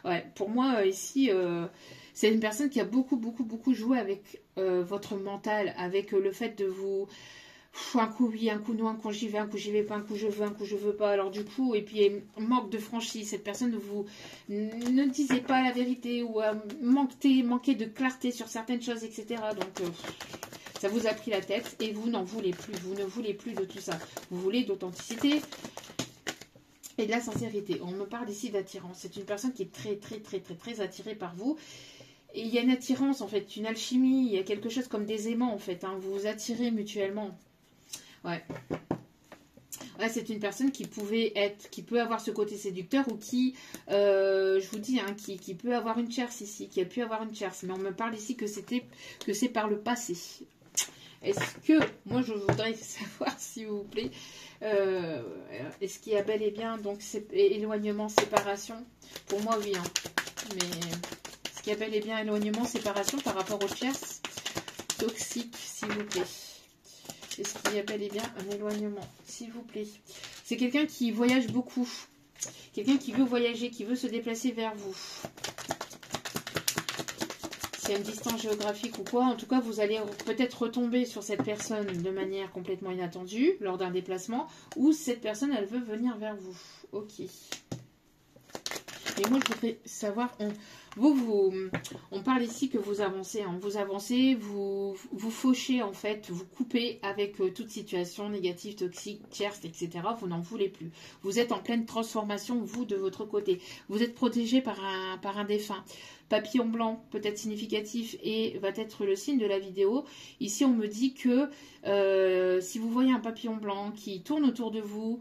Speaker 1: Ouais, pour moi, ici, c'est une personne qui a beaucoup joué avec votre mental, avec le fait de vous... un coup oui, un coup non, un coup j'y vais, un coup j'y vais pas, un coup je veux pas. Alors du coup, et puis manque de franchise, cette personne ne disait pas la vérité ou manquait de clarté sur certaines choses, etc. Donc... ça vous a pris la tête et vous n'en voulez plus. Vous ne voulez plus de tout ça. Vous voulez d'authenticité et de la sincérité. On me parle ici d'attirance. C'est une personne qui est très attirée par vous. Et il y a une attirance en fait, une alchimie. Il y a quelque chose comme des aimants en fait. Hein. Vous vous attirez mutuellement. Ouais. Ouais, c'est une personne qui peut avoir ce côté séducteur ou qui, je vous dis, hein, qui peut avoir une tierce ici, qui a pu avoir une tierce. Mais on me parle ici que c'est par le passé. Est-ce que, moi je voudrais savoir s'il vous plaît, est-ce qu'il y a bel et bien donc éloignement, séparation? Pour moi oui, hein. Mais est-ce qu'il y a bel et bien éloignement, séparation par rapport aux tierces toxiques, s'il vous plaît? Est-ce qu'il y a bel et bien un éloignement, s'il vous plaît? C'est quelqu'un qui voyage beaucoup, quelqu'un qui veut voyager, qui veut se déplacer vers vous. S'il y a une distance géographique ou quoi, en tout cas, vous allez peut-être retomber sur cette personne de manière complètement inattendue lors d'un déplacement, ou cette personne, elle veut venir vers vous. Ok. Et moi, je voudrais savoir, on parle ici que vous avancez, hein, vous avancez, vous fauchez en fait, vous coupez avec toute situation négative, toxique, tierce, etc. Vous n'en voulez plus. Vous êtes en pleine transformation, vous, de votre côté. Vous êtes protégé par un défunt. Papillon blanc, peut-être significatif, et va être le signe de la vidéo. Ici, on me dit que si vous voyez un papillon blanc qui tourne autour de vous,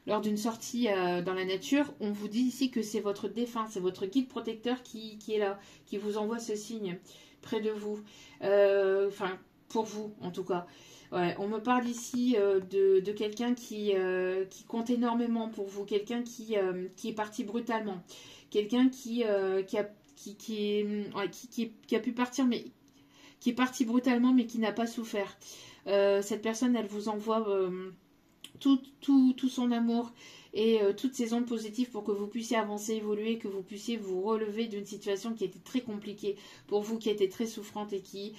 Speaker 1: lors d'une sortie dans la nature, on vous dit ici que c'est votre défunt, c'est votre guide protecteur qui est là, qui vous envoie ce signe près de vous. Enfin, pour vous en tout cas. Ouais, on me parle ici de quelqu'un qui compte énormément pour vous, quelqu'un qui est parti brutalement, quelqu'un qui a pu partir, mais qui est parti brutalement, mais qui n'a pas souffert. Cette personne, elle vous envoie tout son amour et toutes ses ondes positives pour que vous puissiez avancer, évoluer, que vous puissiez vous relever d'une situation qui était très compliquée pour vous, qui était très souffrante et qui...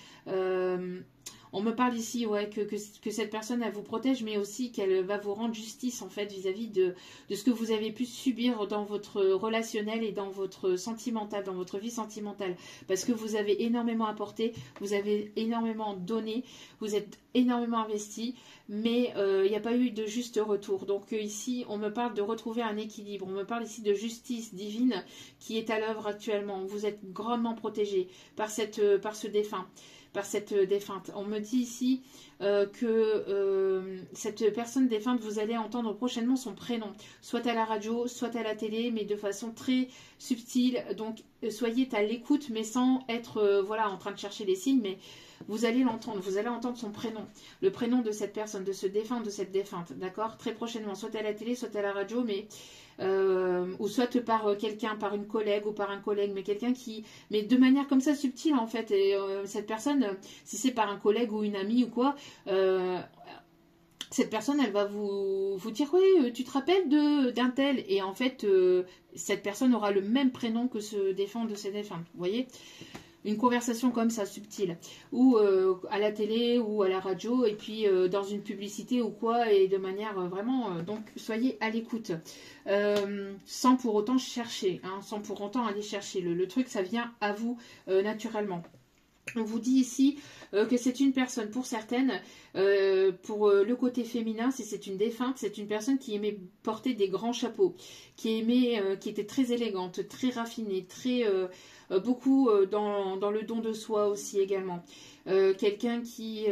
Speaker 1: on me parle ici que cette personne, elle vous protège, mais aussi qu'elle va vous rendre justice en fait vis-à-vis de ce que vous avez pu subir dans votre relationnel et dans votre sentimental, dans votre vie sentimentale. Parce que vous avez énormément apporté, vous avez énormément donné, vous êtes énormément investi, mais il n'y a pas eu de juste retour. Donc ici, on me parle de retrouver un équilibre. On me parle ici de justice divine qui est à l'œuvre actuellement. Vous êtes grandement protégé par ce défunt. Par cette défunte. On me dit ici que cette personne défunte, vous allez entendre prochainement son prénom, soit à la radio, soit à la télé, mais de façon très subtile. Donc soyez à l'écoute, mais sans être voilà, en train de chercher les signes, mais vous allez l'entendre, vous allez entendre son prénom, le prénom de cette personne, de ce défunt, de cette défunte, d'accord? Très prochainement, soit à la télé, soit à la radio, mais ou soit par quelqu'un, par une collègue ou par un collègue, mais quelqu'un qui, mais de manière comme ça subtile en fait. Et cette personne, si c'est par un collègue ou une amie ou quoi, cette personne, elle va vous dire, oui, tu te rappelles d'un tel, et en fait, cette personne aura le même prénom que ce défunt de cette défunte, vous voyez? Une conversation comme ça, subtile, ou à la télé, ou à la radio, et puis dans une publicité ou quoi, et de manière vraiment... donc, soyez à l'écoute, sans pour autant chercher, hein, sans pour autant aller chercher. Le truc, ça vient à vous naturellement. On vous dit ici que c'est une personne, pour certaines, pour le côté féminin, si c'est une défunte, c'est une personne qui aimait porter des grands chapeaux, qui était très élégante, très raffinée, très beaucoup dans le don de soi aussi également. Quelqu'un qui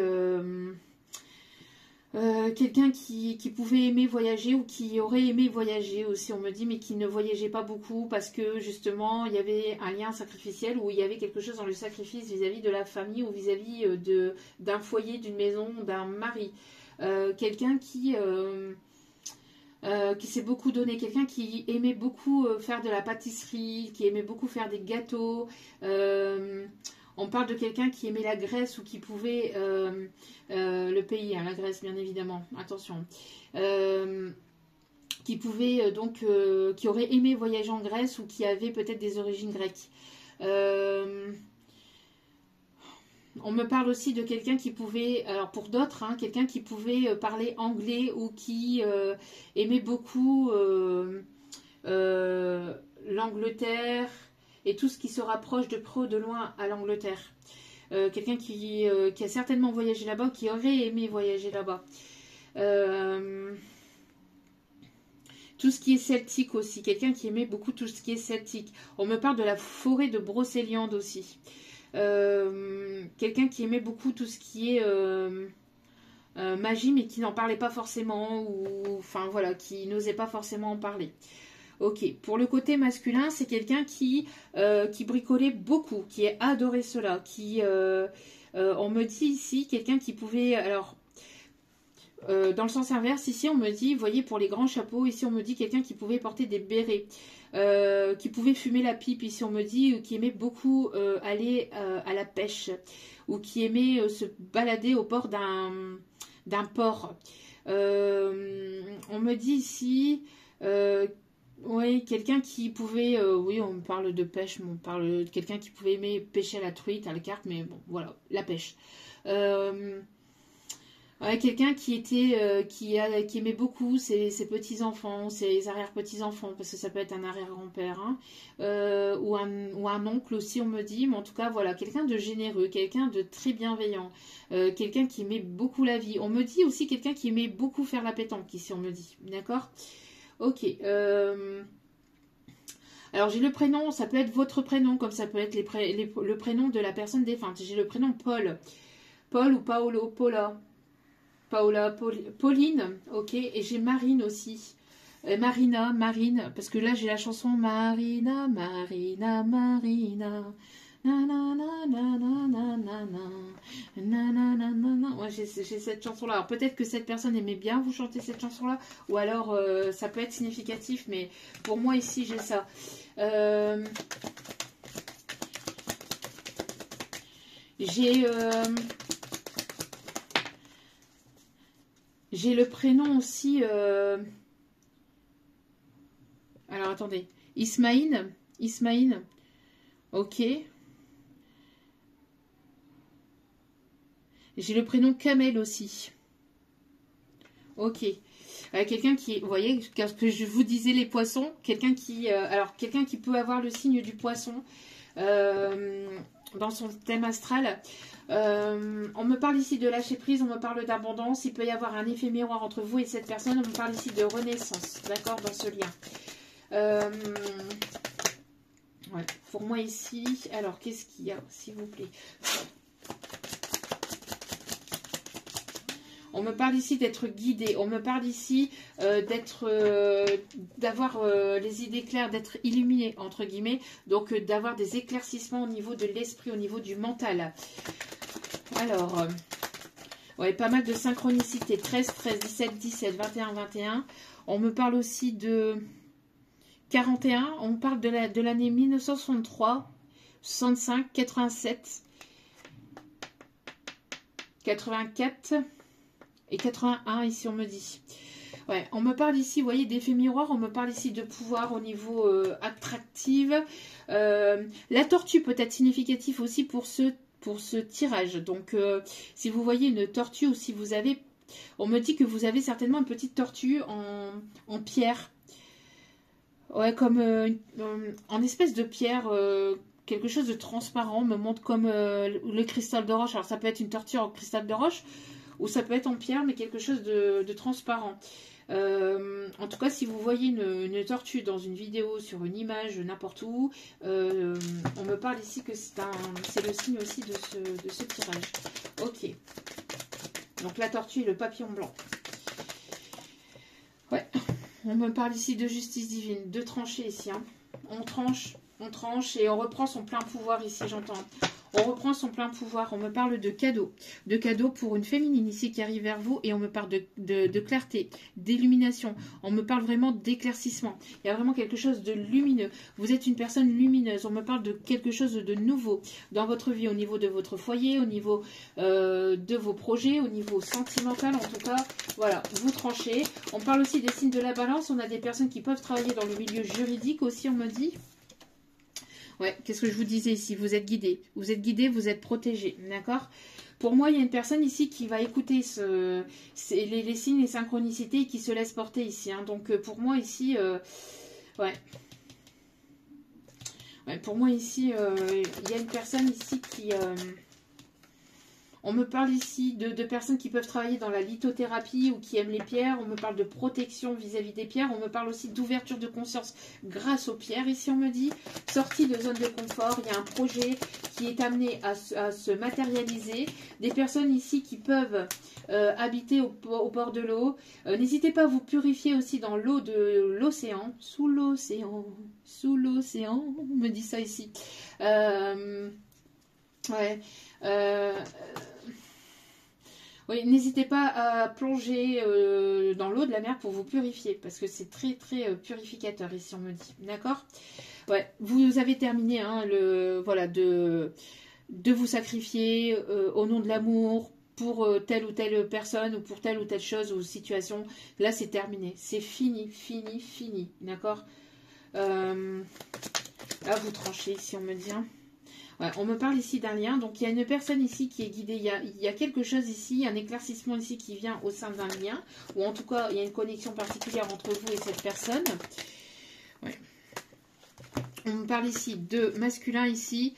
Speaker 1: pouvait aimer voyager ou qui aurait aimé voyager aussi, on me dit, mais qui ne voyageait pas beaucoup parce que justement il y avait un lien sacrificiel ou il y avait quelque chose dans le sacrifice vis-à-vis de la famille ou vis-à-vis d'un foyer, d'une maison, d'un mari. Quelqu'un qui s'est beaucoup donné, quelqu'un qui aimait beaucoup faire de la pâtisserie, qui aimait beaucoup faire des gâteaux. On parle de quelqu'un qui aimait la Grèce ou qui pouvait le pays, hein, la Grèce bien évidemment, attention. Qui pouvait qui aurait aimé voyager en Grèce ou qui avait peut-être des origines grecques. On me parle aussi de quelqu'un qui pouvait, alors pour d'autres, hein, quelqu'un qui pouvait parler anglais ou qui aimait beaucoup l'Angleterre et tout ce qui se rapproche de près ou de loin à l'Angleterre. Quelqu'un qui a certainement voyagé là-bas, qui aurait aimé voyager là-bas. Tout ce qui est celtique aussi, quelqu'un qui aimait beaucoup tout ce qui est celtique. On me parle de la forêt de Brocéliande aussi. Quelqu'un qui aimait beaucoup tout ce qui est magie, mais qui n'en parlait pas forcément, ou enfin voilà, qui n'osait pas forcément en parler. Ok, pour le côté masculin, c'est quelqu'un qui bricolait beaucoup, qui a adoré cela, on me dit ici, quelqu'un qui pouvait, alors, dans le sens inverse, ici on me dit, vous voyez, pour les grands chapeaux, ici on me dit quelqu'un qui pouvait porter des bérets, qui pouvait fumer la pipe, ici on me dit, qui aimait beaucoup aller à la pêche, ou qui aimait se balader au bord d'un port. On me dit ici... oui, quelqu'un qui pouvait, oui, on parle de pêche, mais on parle de quelqu'un qui pouvait aimer pêcher à la truite, à la carpe, mais bon, voilà, la pêche. Ouais, quelqu'un qui était, qui aimait beaucoup ses petits-enfants, ses arrière-petits-enfants, parce que ça peut être un arrière-grand-père, hein, ou un oncle aussi, on me dit, mais en tout cas, voilà, quelqu'un de généreux, quelqu'un de très bienveillant, quelqu'un qui aimait beaucoup la vie. On me dit aussi quelqu'un qui aimait beaucoup faire la pétanque, ici, on me dit, d'accord? Ok, alors j'ai le prénom, ça peut être votre prénom, comme ça peut être le prénom de la personne défunte. J'ai le prénom Paul, Paul ou Paolo, Paula. Paola, Pauline, ok, et j'ai Marine aussi. Marina, Marine, parce que là j'ai la chanson Marina, Marina, Marina. Na, na, na, na, na, na, na, na. Na, na, na, na, na. Ouais, j'ai cette chanson-là. Alors peut-être que cette personne aimait bien vous chanter cette chanson-là, ou alors ça peut être significatif, mais pour moi ici j'ai ça. J'ai J'ai le prénom aussi. Alors attendez. Ismaïn. Ismaïn. Ok. J'ai le prénom Kamel aussi. Ok. Quelqu'un qui, vous voyez, que je vous disais les poissons, quelqu'un qui, alors quelqu'un qui peut avoir le signe du poisson dans son thème astral. On me parle ici de lâcher prise, on me parle d'abondance, il peut y avoir un effet miroir entre vous et cette personne, on me parle ici de renaissance, d'accord, dans ce lien. Ouais, pour moi ici, alors qu'est-ce qu'il y a, s'il vous plaît? On me parle ici d'être guidé. On me parle ici d'avoir les idées claires, d'être illuminé, entre guillemets. Donc, d'avoir des éclaircissements au niveau de l'esprit, au niveau du mental. Alors, ouais, pas mal de synchronicité. 13, 13, 17, 17, 21, 21. On me parle aussi de 41. On me parle de l'année 1963, 65, 87, 84... et 81 ici on me dit. Ouais, on me parle ici, vous voyez, d'effet miroir, on me parle ici de pouvoir au niveau attractif. La tortue peut être significative aussi pour ce tirage. Donc si vous voyez une tortue ou si vous avez, on me dit que vous avez certainement une petite tortue en pierre. Ouais, comme en espèce de pierre, quelque chose de transparent, me montre comme le cristal de roche. Alors ça peut être une tortue en cristal de roche, ou ça peut être en pierre, mais quelque chose de transparent. En tout cas, si vous voyez une tortue dans une vidéo, sur une image, n'importe où, on me parle ici que c'est le signe aussi de ce tirage. Ok. Donc la tortue et le papillon blanc. Ouais. On me parle ici de justice divine, de trancher ici. Hein. On tranche et on reprend son plein pouvoir ici, j'entends. On reprend son plein pouvoir. On me parle de cadeaux pour une féminine ici qui arrive vers vous et on me parle de clarté, d'illumination. On me parle vraiment d'éclaircissement. Il y a vraiment quelque chose de lumineux. Vous êtes une personne lumineuse. On me parle de quelque chose de nouveau dans votre vie, au niveau de votre foyer, au niveau de vos projets, au niveau sentimental en tout cas. Voilà, vous tranchez. On parle aussi des signes de la balance. On a des personnes qui peuvent travailler dans le milieu juridique aussi, on me dit. Ouais, qu'est-ce que je vous disais ici? Vous êtes guidé. Vous êtes guidé, vous êtes protégé. D'accord? Pour moi, il y a une personne ici qui va écouter les signes, les synchronicités et qui se laisse porter ici. Hein. Donc, pour moi, ici, ouais. Ouais, pour moi, ici, il y a une personne ici qui... on me parle ici de personnes qui peuvent travailler dans la lithothérapie ou qui aiment les pierres. On me parle de protection vis-à-vis des pierres. On me parle aussi d'ouverture de conscience grâce aux pierres. Ici, on me dit sortie de zone de confort. Il y a un projet qui est amené à se matérialiser. Des personnes ici qui peuvent habiter au bord de l'eau. N'hésitez pas à vous purifier aussi dans l'eau de l'océan. Sous l'océan. Sous l'océan. On me dit ça ici. Ouais. Oui, n'hésitez pas à plonger dans l'eau de la mer pour vous purifier, parce que c'est très très purificateur ici, on me dit. D'accord? Ouais, vous avez terminé, hein, voilà, de vous sacrifier au nom de l'amour pour telle ou telle personne ou pour telle ou telle chose ou situation. Là, c'est terminé. C'est fini, fini, fini. D'accord? Là, vous tranchez ici, on me dit. Hein. Ouais, on me parle ici d'un lien. Donc, il y a une personne ici qui est guidée. Il y a quelque chose ici, un éclaircissement ici qui vient au sein d'un lien. Ou en tout cas, il y a une connexion particulière entre vous et cette personne. Ouais. On me parle ici de masculin ici.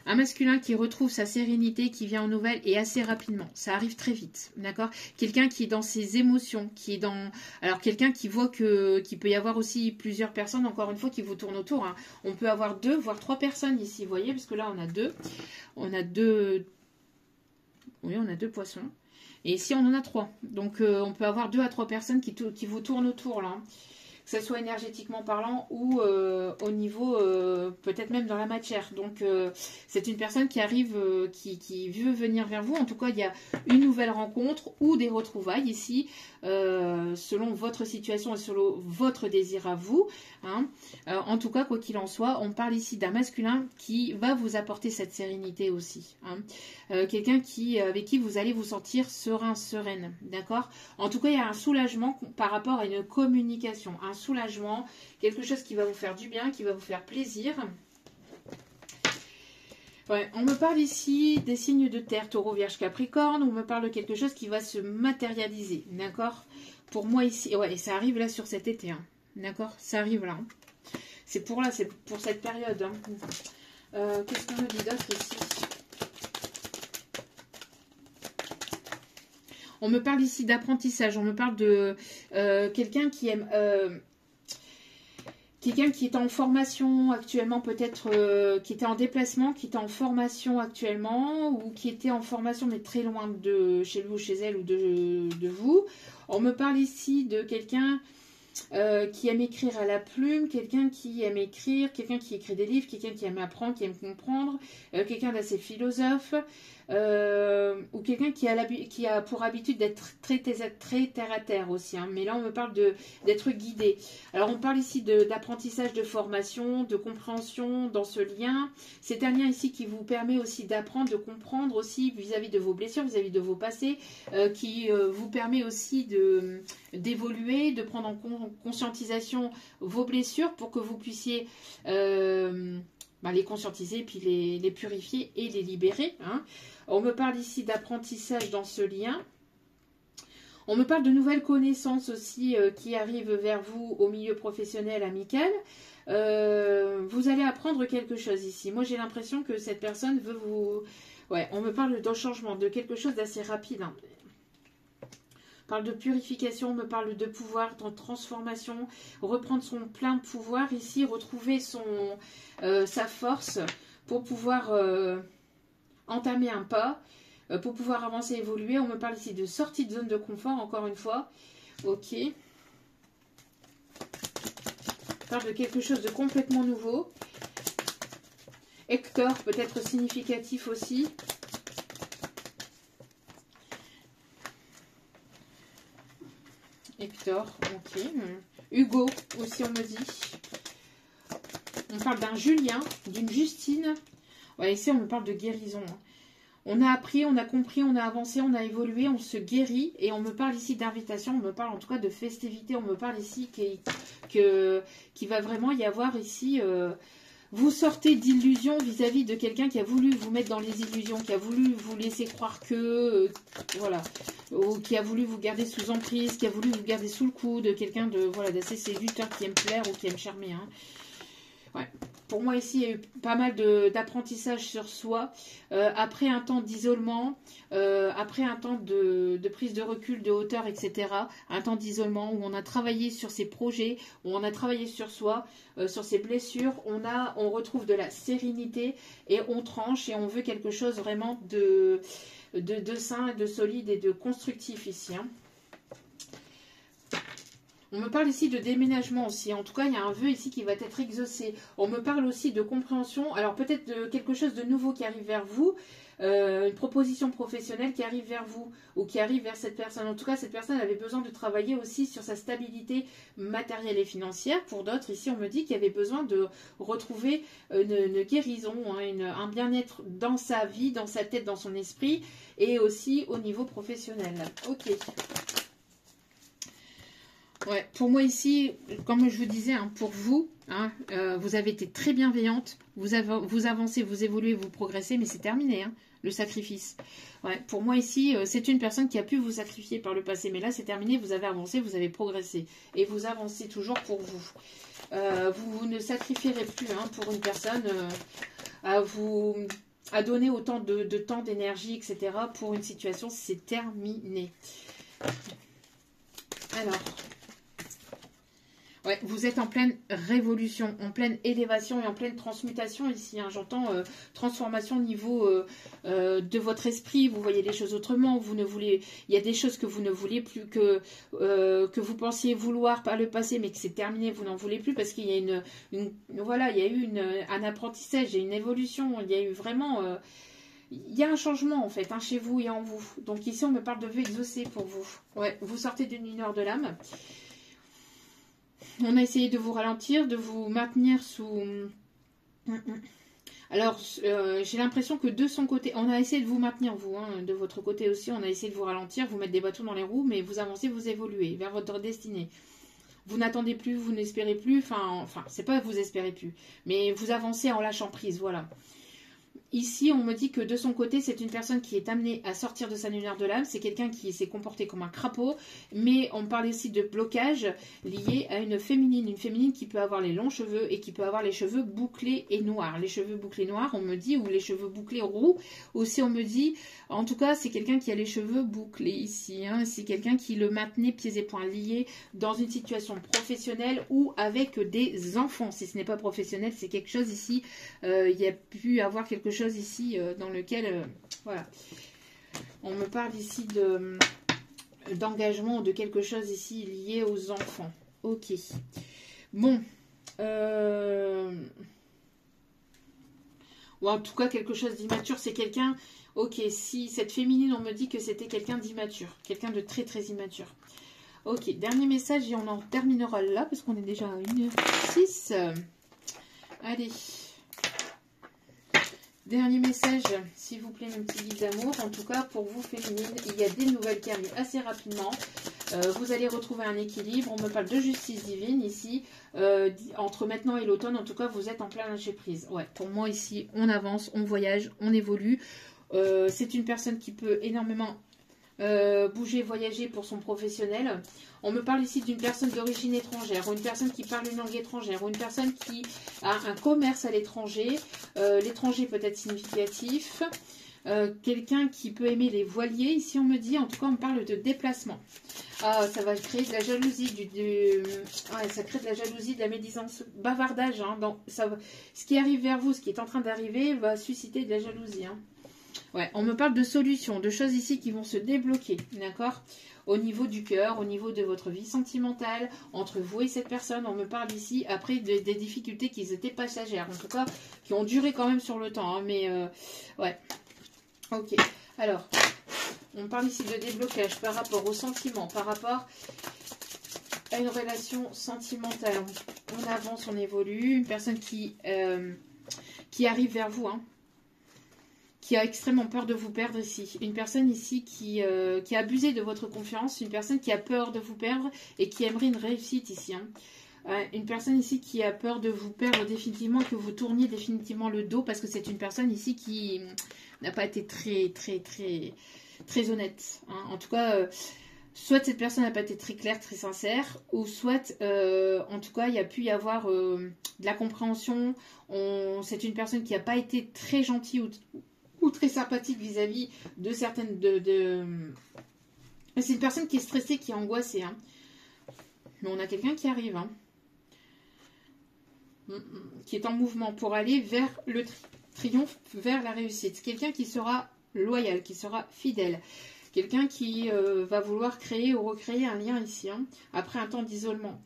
Speaker 1: Un masculin qui retrouve sa sérénité, qui vient en nouvelles et assez rapidement. Ça arrive très vite, d'accord? Quelqu'un qui est dans ses émotions, qui est dans... Alors, quelqu'un qui voit qu'il peut y avoir aussi plusieurs personnes, encore une fois, qui vous tournent autour. Hein. On peut avoir 2, voire 3 personnes ici, vous voyez? Parce que là, on a 2. On a 2... Oui, on a 2 poissons. Et ici, on en a 3. Donc, on peut avoir 2 à 3 personnes qui vous tournent autour, là. Que ce soit énergétiquement parlant ou au niveau, peut-être même dans la matière. Donc, c'est une personne qui arrive, qui veut venir vers vous. En tout cas, il y a une nouvelle rencontre ou des retrouvailles ici, selon votre situation et selon votre désir à vous. Hein. En tout cas, quoi qu'il en soit, on parle ici d'un masculin qui va vous apporter cette sérénité aussi. Hein. Quelqu'un avec qui vous allez vous sentir serein, sereine. D'accord? En tout cas, il y a un soulagement par rapport à une communication. Un soulagement, quelque chose qui va vous faire du bien, qui va vous faire plaisir. Ouais, on me parle ici des signes de terre, Taureau, Vierge, Capricorne. On me parle de quelque chose qui va se matérialiser, d'accord? Pour moi ici, ouais, et ça arrive là sur cet été, hein, d'accord? Ça arrive là. C'est pour cette période. Hein. Qu'est-ce qu'on me dit d'autre ici? On me parle ici d'apprentissage. On me parle de quelqu'un qui aime... Quelqu'un qui est en formation actuellement, peut-être qui était en déplacement, qui était en formation actuellement, ou qui était en formation mais très loin de chez lui ou chez elle ou de vous. On me parle ici de quelqu'un qui aime écrire à la plume, quelqu'un qui aime écrire, quelqu'un qui écrit des livres, quelqu'un qui aime apprendre, qui aime comprendre, quelqu'un d'assez philosophe, ou quelqu'un qui a pour habitude d'être très terre à terre aussi. Hein. Mais là, on me parle d'être guidé. Alors, on parle ici d'apprentissage, de formation, de compréhension dans ce lien. C'est un lien ici qui vous permet aussi d'apprendre, de comprendre aussi vis-à-vis de vos blessures, vis-à-vis de vos passés, qui vous permet aussi d'évoluer, de prendre en conscientisation vos blessures pour que vous puissiez les conscientiser, puis les purifier et les libérer. Hein. On me parle ici d'apprentissage dans ce lien. On me parle de nouvelles connaissances aussi qui arrivent vers vous au milieu professionnel, amical. Vous allez apprendre quelque chose ici. Moi, j'ai l'impression que cette personne veut vous... Ouais, on me parle d'un changement, de quelque chose d'assez rapide. Hein. On parle de purification, on me parle de pouvoir, de transformation, reprendre son plein pouvoir ici, retrouver sa force pour pouvoir entamer un pas, pour pouvoir avancer, évoluer. On me parle ici de sortie de zone de confort, encore une fois. Ok. On parle de quelque chose de complètement nouveau. Hector, peut-être significatif aussi. Hector, ok. Hugo, aussi on me dit. On parle d'un Julien, d'une Justine. Ouais, ici on me parle de guérison. On a appris, on a compris, on a avancé, on a évolué, on se guérit. Et on me parle ici d'invitation, on me parle en tout cas de festivité. On me parle ici qu'il va vraiment y avoir ici... vous sortez d'illusions vis-à-vis de quelqu'un qui a voulu vous mettre dans les illusions, qui a voulu vous laisser croire que... voilà. Ou qui a voulu vous garder sous emprise, qui a voulu vous garder sous le coude, quelqu'un d'assez séducteur qui aime plaire ou qui aime charmer. Hein. Ouais. Pour moi ici, il y a eu pas mal d'apprentissage sur soi. Après un temps d'isolement, après un temps de prise de recul, de hauteur, etc. Un temps d'isolement où on a travaillé sur ses projets, où on a travaillé sur soi, sur ses blessures. On retrouve de la sérénité et on tranche et on veut quelque chose vraiment de sain, de solide et de constructif ici. Hein. On me parle ici de déménagement aussi. En tout cas, il y a un vœu ici qui va être exaucé. On me parle aussi de compréhension. Alors peut-être de quelque chose de nouveau qui arrive vers vous. Une proposition professionnelle qui arrive vers vous ou qui arrive vers cette personne. En tout cas, cette personne avait besoin de travailler aussi sur sa stabilité matérielle et financière. Pour d'autres, ici, on me dit qu'il y avait besoin de retrouver une guérison, hein, un bien-être dans sa vie, dans sa tête, dans son esprit et aussi au niveau professionnel. Ok. Ouais, pour moi ici, comme je vous disais, hein, pour vous, hein, vous avez été très bienveillante, vous avancez, vous évoluez, vous progressez, mais c'est terminé, hein, le sacrifice. Ouais, pour moi ici, c'est une personne qui a pu vous sacrifier par le passé, mais là c'est terminé, vous avez avancé, vous avez progressé, et vous avancez toujours pour vous. Vous ne sacrifierez plus hein, pour une personne à donner autant de temps, d'énergie, etc. pour une situation, c'est terminé. Alors... ouais, vous êtes en pleine révolution, en pleine élévation et en pleine transmutation ici. Hein. J'entends transformation au niveau de votre esprit. Vous voyez les choses autrement. Vous ne voulez, il y a des choses que vous ne voulez plus, que vous pensiez vouloir par le passé, mais que c'est terminé. Vous n'en voulez plus parce qu'il y a voilà, il y a eu un apprentissage, et une évolution. Il y a eu vraiment, il y a un changement en fait, hein, chez vous et en vous. Donc ici, on me parle de vœux exaucés pour vous. Ouais, vous sortez d'une lueur de l'âme. On a essayé de vous ralentir, de vous maintenir sous... Alors, j'ai l'impression que de son côté, on a essayé de vous maintenir, vous, hein, de votre côté aussi, on a essayé de vous ralentir, vous mettre des bâtons dans les roues, mais vous avancez, vous évoluez vers votre destinée. Vous n'attendez plus, vous n'espérez plus, enfin, c'est pas que vous espérez plus, mais vous avancez en lâchant prise, voilà. Ici, on me dit que de son côté, c'est une personne qui est amenée à sortir de sa lumière de l'âme. C'est quelqu'un qui s'est comporté comme un crapaud. Mais on parle aussi de blocage lié à une féminine. Une féminine qui peut avoir les longs cheveux et qui peut avoir les cheveux bouclés et noirs. Les cheveux bouclés noirs, on me dit, ou les cheveux bouclés roux. Aussi, on me dit, en tout cas, c'est quelqu'un qui a les cheveux bouclés ici. Hein. C'est quelqu'un qui le maintenait pieds et poings liés dans une situation professionnelle ou avec des enfants. Si ce n'est pas professionnel, c'est quelque chose ici. Il y a pu avoir quelque chose ici dans lequel voilà, on me parle ici d'engagement, de quelque chose ici lié aux enfants. Ok, bon, ou en tout cas quelque chose d'immature, c'est quelqu'un, ok, si cette féminine, on me dit que c'était quelqu'un d'immature, quelqu'un de très très immature. Ok, dernier message et on en terminera là parce qu'on est déjà à 1h06. Allez. Dernier message, s'il vous plaît, mes petits guides d'amour. En tout cas, pour vous, féminines, il y a des nouvelles qui arrivent assez rapidement. Vous allez retrouver un équilibre. On me parle de justice divine ici. Entre maintenant et l'automne, en tout cas, vous êtes en plein lâcher prise. Ouais, pour moi, ici, on avance, on voyage, on évolue. C'est une personne qui peut énormément bouger, voyager pour son professionnel. On me parle ici d'une personne d'origine étrangère, ou une personne qui parle une langue étrangère, ou une personne qui a un commerce à l'étranger. L'étranger peut être significatif. Quelqu'un qui peut aimer les voiliers. Ici, on me dit, en tout cas, on me parle de déplacement. Ah, ça va créer de la jalousie, ouais, ça crée de la jalousie, de la médisance, bavardage. Hein, ce qui arrive vers vous, ce qui est en train d'arriver, va susciter de la jalousie. Hein. Ouais, on me parle de solutions, de choses ici qui vont se débloquer, d'accord? Au niveau du cœur, au niveau de votre vie sentimentale, entre vous et cette personne, on me parle ici, après des difficultés qui étaient passagères, en tout cas, qui ont duré quand même sur le temps, hein, mais ouais. Ok, alors, on parle ici de déblocage par rapport aux sentiments, par rapport à une relation sentimentale. On avance, on évolue, une personne qui arrive vers vous, hein. Qui a extrêmement peur de vous perdre ici. Une personne ici qui a abusé de votre confiance. Une personne qui a peur de vous perdre et qui aimerait une réussite ici. Hein. Une personne ici qui a peur de vous perdre définitivement, que vous tourniez définitivement le dos parce que c'est une personne ici qui n'a pas été très honnête. Hein. En tout cas, soit cette personne n'a pas été très claire, très sincère, ou soit, en tout cas, il y a pu y avoir de la compréhension. C'est une personne qui n'a pas été très gentille ou très sympathique vis-à-vis de certaines... C'est une personne qui est stressée, qui est angoissée. Hein. Mais on a quelqu'un qui arrive. Hein. Qui est en mouvement pour aller vers le triomphe, vers la réussite. C'est quelqu'un qui sera loyal, qui sera fidèle. Quelqu'un qui va vouloir créer ou recréer un lien ici, hein, après un temps d'isolement.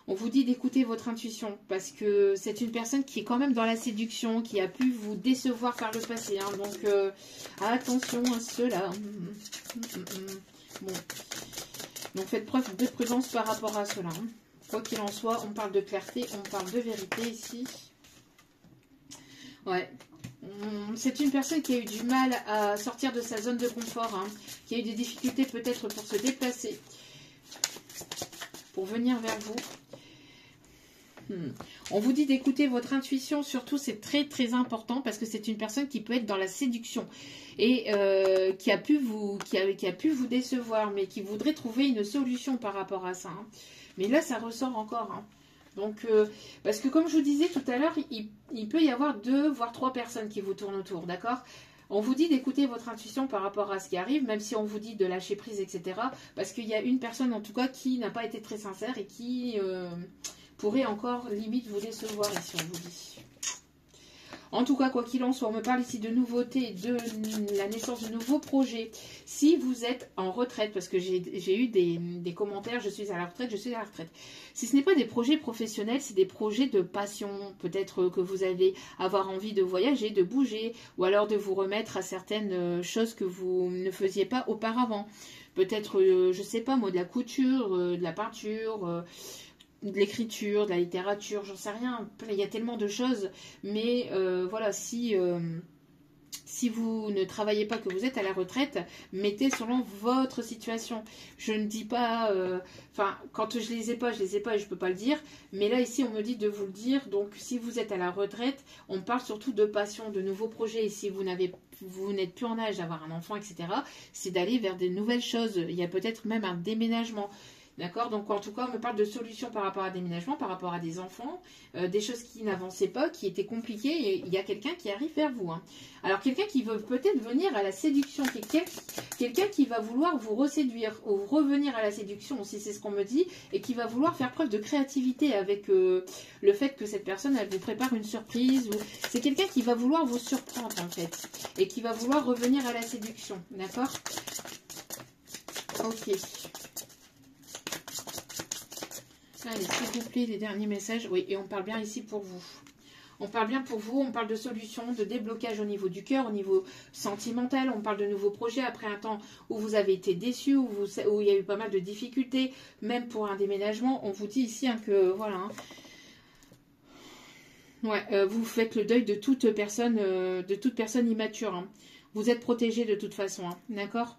Speaker 1: On vous dit d'écouter votre intuition parce que c'est une personne qui est quand même dans la séduction, qui a pu vous décevoir par le passé. Hein, donc, attention à cela. Bon. Donc, faites preuve de prudence par rapport à cela. Hein. Quoi qu'il en soit, on parle de clarté, on parle de vérité ici. Ouais. C'est une personne qui a eu du mal à sortir de sa zone de confort, hein, qui a eu des difficultés peut-être pour se déplacer. pour venir vers vous. On vous dit d'écouter votre intuition, surtout c'est très très important parce que c'est une personne qui peut être dans la séduction et qui a pu vous décevoir, mais qui voudrait trouver une solution par rapport à ça. Hein. Mais là ça ressort encore. Hein. Donc, parce que comme je vous disais tout à l'heure, il peut y avoir 2 voire 3 personnes qui vous tournent autour, d'accord? On vous dit d'écouter votre intuition par rapport à ce qui arrive, même si on vous dit de lâcher prise, etc. Parce qu'il y a une personne en tout cas qui n'a pas été très sincère et qui pourrait encore limite vous décevoir ici, on vous dit. En tout cas, quoi qu'il en soit, on me parle ici de nouveautés, de la naissance de nouveaux projets. Si vous êtes en retraite, parce que j'ai eu des commentaires, je suis à la retraite, je suis à la retraite. Si ce n'est pas des projets professionnels, c'est des projets de passion. Peut-être que vous allez avoir envie de voyager, de bouger, ou alors de vous remettre à certaines choses que vous ne faisiez pas auparavant. Peut-être, je ne sais pas moi, de la couture, de la peinture... de l'écriture, de la littérature, j'en sais rien, il y a tellement de choses, mais voilà, si vous ne travaillez pas, que vous êtes à la retraite, mettez selon votre situation. Je ne dis pas, enfin, quand je les ai pas et je peux pas le dire, mais là ici on me dit de vous le dire, donc si vous êtes à la retraite, on parle surtout de passion, de nouveaux projets, et si vous n'êtes plus en âge d'avoir un enfant, etc., c'est d'aller vers des nouvelles choses, il y a peut-être même un déménagement. D'accord, donc en tout cas, on me parle de solutions par rapport à déménagement, par rapport à des enfants, des choses qui n'avançaient pas, qui étaient compliquées, et il y a quelqu'un qui arrive vers vous. Hein. Alors, quelqu'un qui veut peut-être venir à la séduction, quelqu'un qui va vouloir vous reséduire, ou revenir à la séduction aussi, c'est ce qu'on me dit, et qui va vouloir faire preuve de créativité avec le fait que cette personne, elle vous prépare une surprise, ou c'est quelqu'un qui va vouloir vous surprendre, en fait, et qui va vouloir revenir à la séduction, d'accord? Ok. Allez, s'il vous plaît, les derniers messages. Oui, et on parle bien ici pour vous. On parle bien pour vous, on parle de solutions, de déblocage au niveau du cœur, au niveau sentimental. On parle de nouveaux projets après un temps où vous avez été déçus, où il y a eu pas mal de difficultés, même pour un déménagement. On vous dit ici hein, que, voilà... Hein, ouais, vous faites le deuil de toute personne immature. Hein. Vous êtes protégé de toute façon, hein, d'accord ?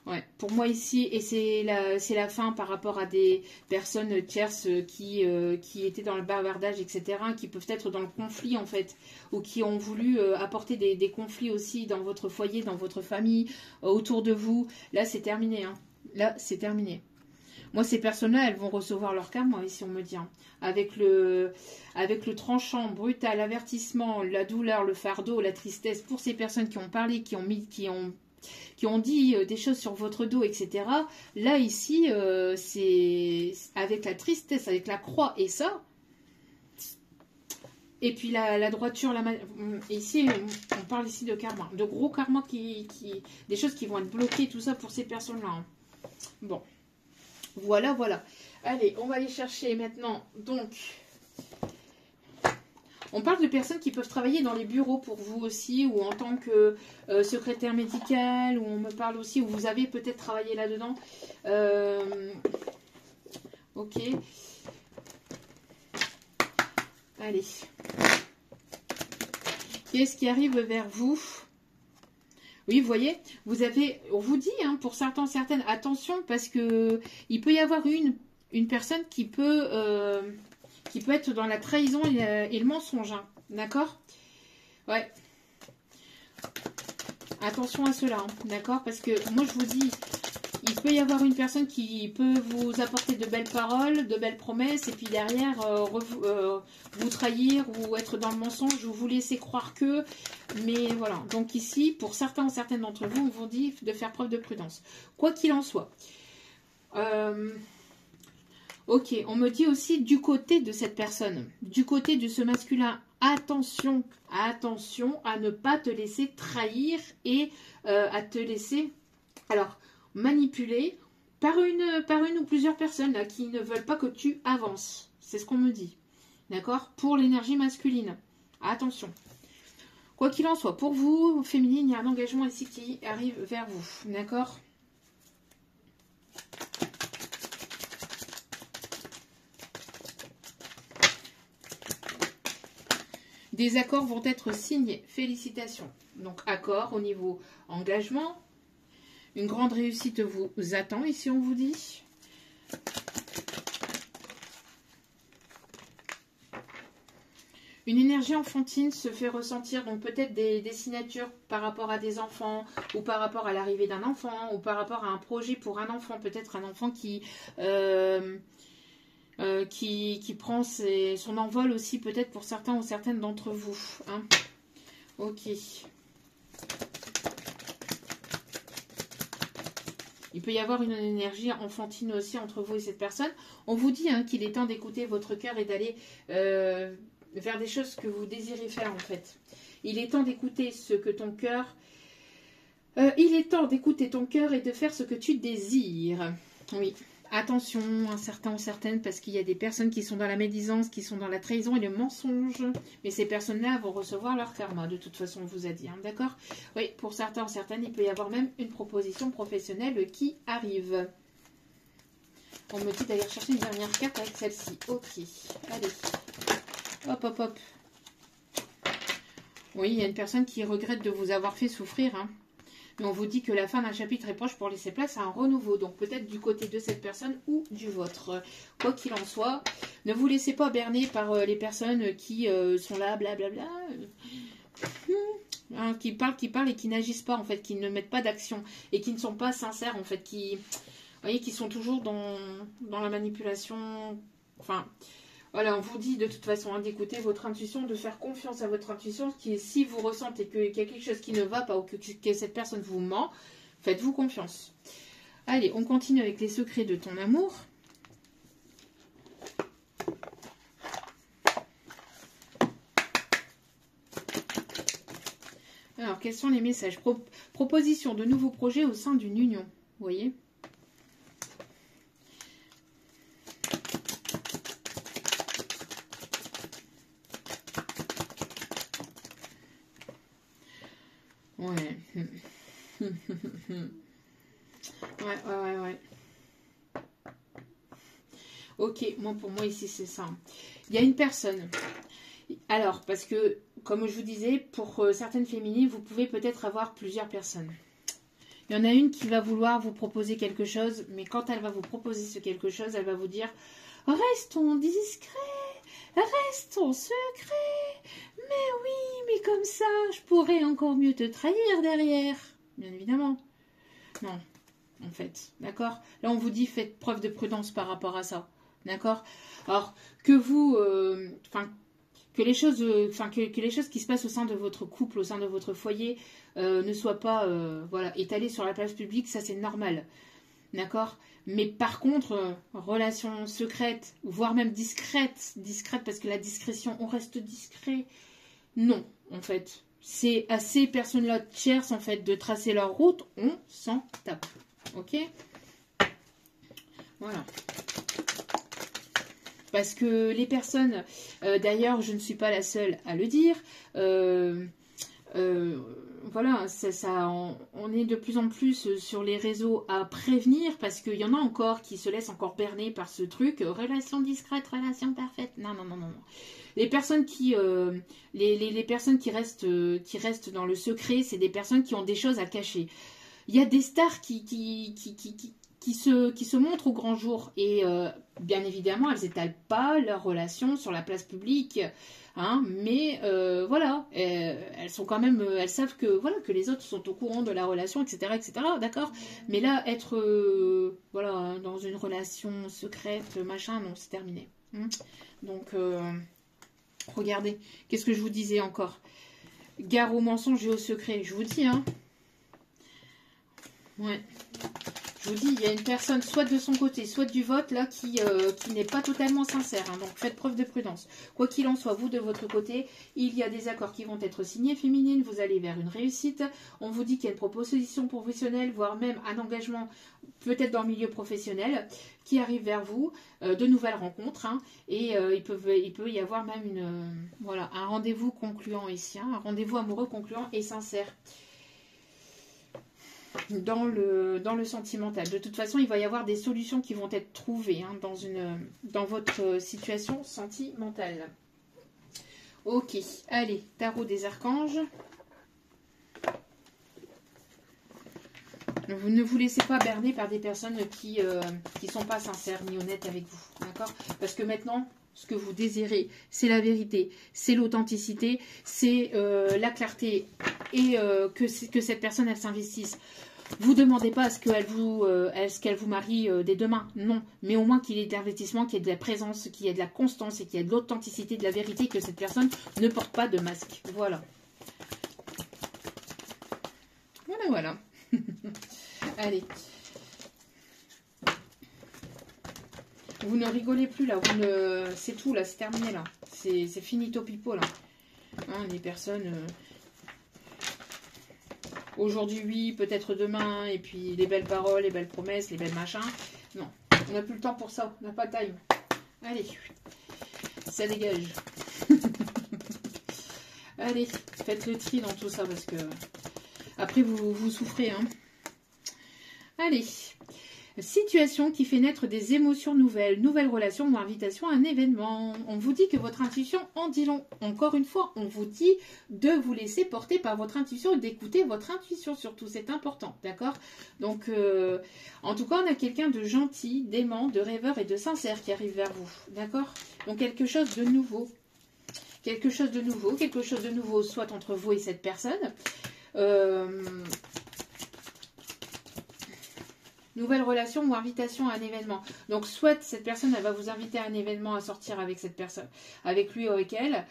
Speaker 1: Ouais, pour moi ici, et c'est la fin par rapport à des personnes tierces qui étaient dans le bavardage, etc., qui peuvent être dans le conflit en fait, ou qui ont voulu apporter des conflits aussi dans votre foyer, dans votre famille, autour de vous. Là, c'est terminé. Hein. Là, c'est terminé. Moi, ces personnes-là, elles vont recevoir leur karma, moi, ici, on me dit. Hein. Avec le tranchant, brutal, l'avertissement, la douleur, le fardeau, la tristesse, pour ces personnes qui ont parlé, qui ont dit des choses sur votre dos, etc. Là, ici, c'est avec la tristesse, avec la croix et ça. Et puis la droiture, ici, on parle ici de karma. De gros karma, des choses qui vont être bloquées, tout ça pour ces personnes-là. Hein. Bon, voilà, voilà. Allez, on va aller chercher maintenant, donc... On parle de personnes qui peuvent travailler dans les bureaux pour vous aussi, ou en tant que secrétaire médical, ou on me parle aussi, où vous avez peut-être travaillé là-dedans. Ok. Allez. Qu'est-ce qui arrive vers vous? Oui, vous voyez, on vous dit, hein, pour certaines, attention, parce que il peut y avoir une personne qui peut être dans la trahison et le mensonge, hein, d'accord? Ouais. Attention à cela, hein, d'accord? Parce que moi, je vous dis, il peut y avoir une personne qui peut vous apporter de belles paroles, de belles promesses, et puis derrière, vous trahir ou être dans le mensonge ou vous laisser croire que... Mais voilà, donc ici, pour certains ou certaines d'entre vous, on vous dit de faire preuve de prudence. Quoi qu'il en soit. Ok, on me dit aussi du côté de cette personne, du côté de ce masculin, attention, attention à ne pas te laisser trahir et à te laisser, alors, manipuler par une ou plusieurs personnes là, qui ne veulent pas que tu avances. C'est ce qu'on me dit, d'accord? Pour l'énergie masculine, attention. Quoi qu'il en soit, pour vous, féminine, il y a un engagement ici qui arrive vers vous, d'accord? Des accords vont être signés. Félicitations. Donc, accord au niveau engagement. Une grande réussite vous attend, ici on vous dit. Une énergie enfantine se fait ressentir, donc peut-être des signatures par rapport à des enfants, ou par rapport à l'arrivée d'un enfant, ou par rapport à un projet pour un enfant, peut-être un enfant qui prend son envol aussi, peut-être pour certains ou certaines d'entre vous. Hein. Ok. Il peut y avoir une énergie enfantine aussi entre vous et cette personne. On vous dit qu'il est temps d'écouter votre cœur et d'aller vers des choses que vous désirez faire en fait. Il est temps d'écouter ce que ton cœur... il est temps d'écouter ton cœur et de faire ce que tu désires. Oui. Attention, un certain ou certaines, parce qu'il y a des personnes qui sont dans la médisance, qui sont dans la trahison et le mensonge. Mais ces personnes-là vont recevoir leur karma, de toute façon, on vous a dit, d'accord? Oui, pour certains ou certaines, il peut y avoir même une proposition professionnelle qui arrive. On me dit d'aller chercher une dernière carte avec celle-ci. Ok, allez. Hop, hop, hop. Oui, il y a une personne qui regrette de vous avoir fait souffrir, Mais on vous dit que la fin d'un chapitre est proche pour laisser place à un renouveau. Donc peut-être du côté de cette personne ou du vôtre. Quoi qu'il en soit, ne vous laissez pas berner par les personnes qui sont là, blablabla. Qui parlent et qui n'agissent pas, en fait. Qui ne mettent pas d'action. Et qui ne sont pas sincères, en fait. Qui, vous voyez, qui sont toujours dans la manipulation. Enfin... Voilà, on vous dit de toute façon d'écouter votre intuition, de faire confiance à votre intuition, si vous ressentez qu'il y a quelque chose qui ne va pas ou que cette personne vous ment, faites-vous confiance. Allez, on continue avec les secrets de ton amour. Alors, quels sont les messages? Proposition de nouveaux projets au sein d'une union, vous voyez? Ouais. Ouais. Ok, pour moi ici c'est ça. Il y a une personne. Alors, parce que, comme je vous disais, pour certaines féminines, vous pouvez peut-être avoir plusieurs personnes. Il y en a une qui va vouloir vous proposer quelque chose, mais quand elle va vous proposer ce quelque chose, elle va vous dire « Restons discrets, restons secrets. Mais oui, mais comme ça, je pourrais encore mieux te trahir derrière. » Bien évidemment. Non, en fait. D'accord? Là, on vous dit faites preuve de prudence par rapport à ça. D'accord? Alors, que vous... que les choses, que les choses qui se passent au sein de votre couple, au sein de votre foyer, ne soient pas étalées sur la place publique, ça c'est normal. D'accord? Mais par contre, relation secrète, voire même discrète parce que la discrétion, on reste discret. Non, en fait. C'est à ces personnes-là tierces, en fait, de tracer leur route, on s'en tape. Ok? Voilà. Parce que les personnes, d'ailleurs, je ne suis pas la seule à le dire, voilà, on est de plus en plus sur les réseaux à prévenir parce qu'il y en a encore qui se laissent encore berner par ce truc, relation discrète, relation parfaite. Non. Les personnes les personnes qui restent dans le secret, c'est des personnes qui ont des choses à cacher. Il y a des stars qui se montrent au grand jour et bien évidemment elles n'étalent pas leur relation sur la place publique, mais voilà, elles sont quand même, elles savent que les autres sont au courant de la relation, etc., d'accord. Mais là, être dans une relation secrète, machin, non, c'est terminé. Donc regardez, qu'est-ce que je vous disais encore? Gare au mensonge et au secret, je vous dis, ouais. Je vous dis, il y a une personne, soit de son côté, soit du vote, là, qui n'est pas totalement sincère. Donc, faites preuve de prudence. Quoi qu'il en soit, vous, de votre côté, il y a des accords qui vont être signés, féminines. Vous allez vers une réussite. On vous dit qu'il y a une proposition professionnelle, voire même un engagement, peut-être dans le milieu professionnel, qui arrive vers vous. De nouvelles rencontres. Et il peut y avoir même un rendez-vous concluant ici. Un rendez-vous amoureux concluant et sincère. Dans le sentimental. De toute façon, il va y avoir des solutions qui vont être trouvées dans votre situation sentimentale. Ok, allez, tarot des archanges. Vous ne vous laissez pas berner par des personnes qui sont pas sincères ni honnêtes avec vous, d'accord? Parce que maintenant, ce que vous désirez, c'est la vérité, c'est l'authenticité, c'est la clarté et que cette personne, elle s'investisse. Vous ne demandez pas à ce qu'elle vous marie dès demain, non. Mais au moins qu'il y ait de l'investissement, qu'il y ait de la présence, qu'il y ait de la constance et qu'il y ait de l'authenticité, de la vérité, que cette personne ne porte pas de masque. Voilà. Voilà, voilà. Allez. Vous ne rigolez plus là, c'est tout là, c'est terminé là. C'est finito pipo là. Hein, les personnes... Aujourd'hui, oui, peut-être demain, et puis les belles paroles, les belles promesses, les belles machins. Non, on n'a plus le temps pour ça, on n'a pas de time. Allez, ça dégage. Allez, faites le tri dans tout ça, parce que après, vous souffrez. Hein. Allez, situation qui fait naître des émotions nouvelles, nouvelles relations ou invitation à un événement. On vous dit que votre intuition en dit long. Encore une fois, on vous dit de vous laisser porter par votre intuition et d'écouter votre intuition surtout. C'est important, d'accord? Donc, en tout cas, on a quelqu'un de gentil, d'aimant, de rêveur et de sincère qui arrive vers vous, d'accord? Donc, quelque chose de nouveau. Quelque chose de nouveau, soit entre vous et cette personne. Nouvelle relation ou invitation à un événement. Donc, soit cette personne, elle va vous inviter à un événement, à sortir avec cette personne, avec lui ou avec elle.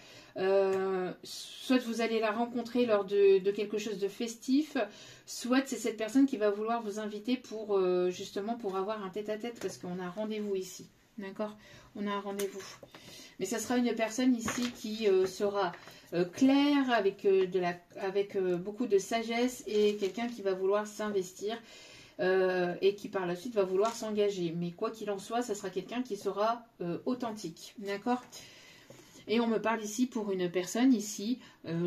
Speaker 1: Soit vous allez la rencontrer lors de quelque chose de festif. Soit c'est cette personne qui va vouloir vous inviter pour, justement, pour avoir un tête-à-tête, parce qu'on a un rendez-vous ici. D'accord? On a un rendez-vous. Mais ça sera une personne ici qui sera claire, avec beaucoup de sagesse, et quelqu'un qui va vouloir s'investir. Et qui par la suite va vouloir s'engager. Mais quoi qu'il en soit, ça sera quelqu'un qui sera authentique. D'accord? Et on me parle ici pour une personne ici,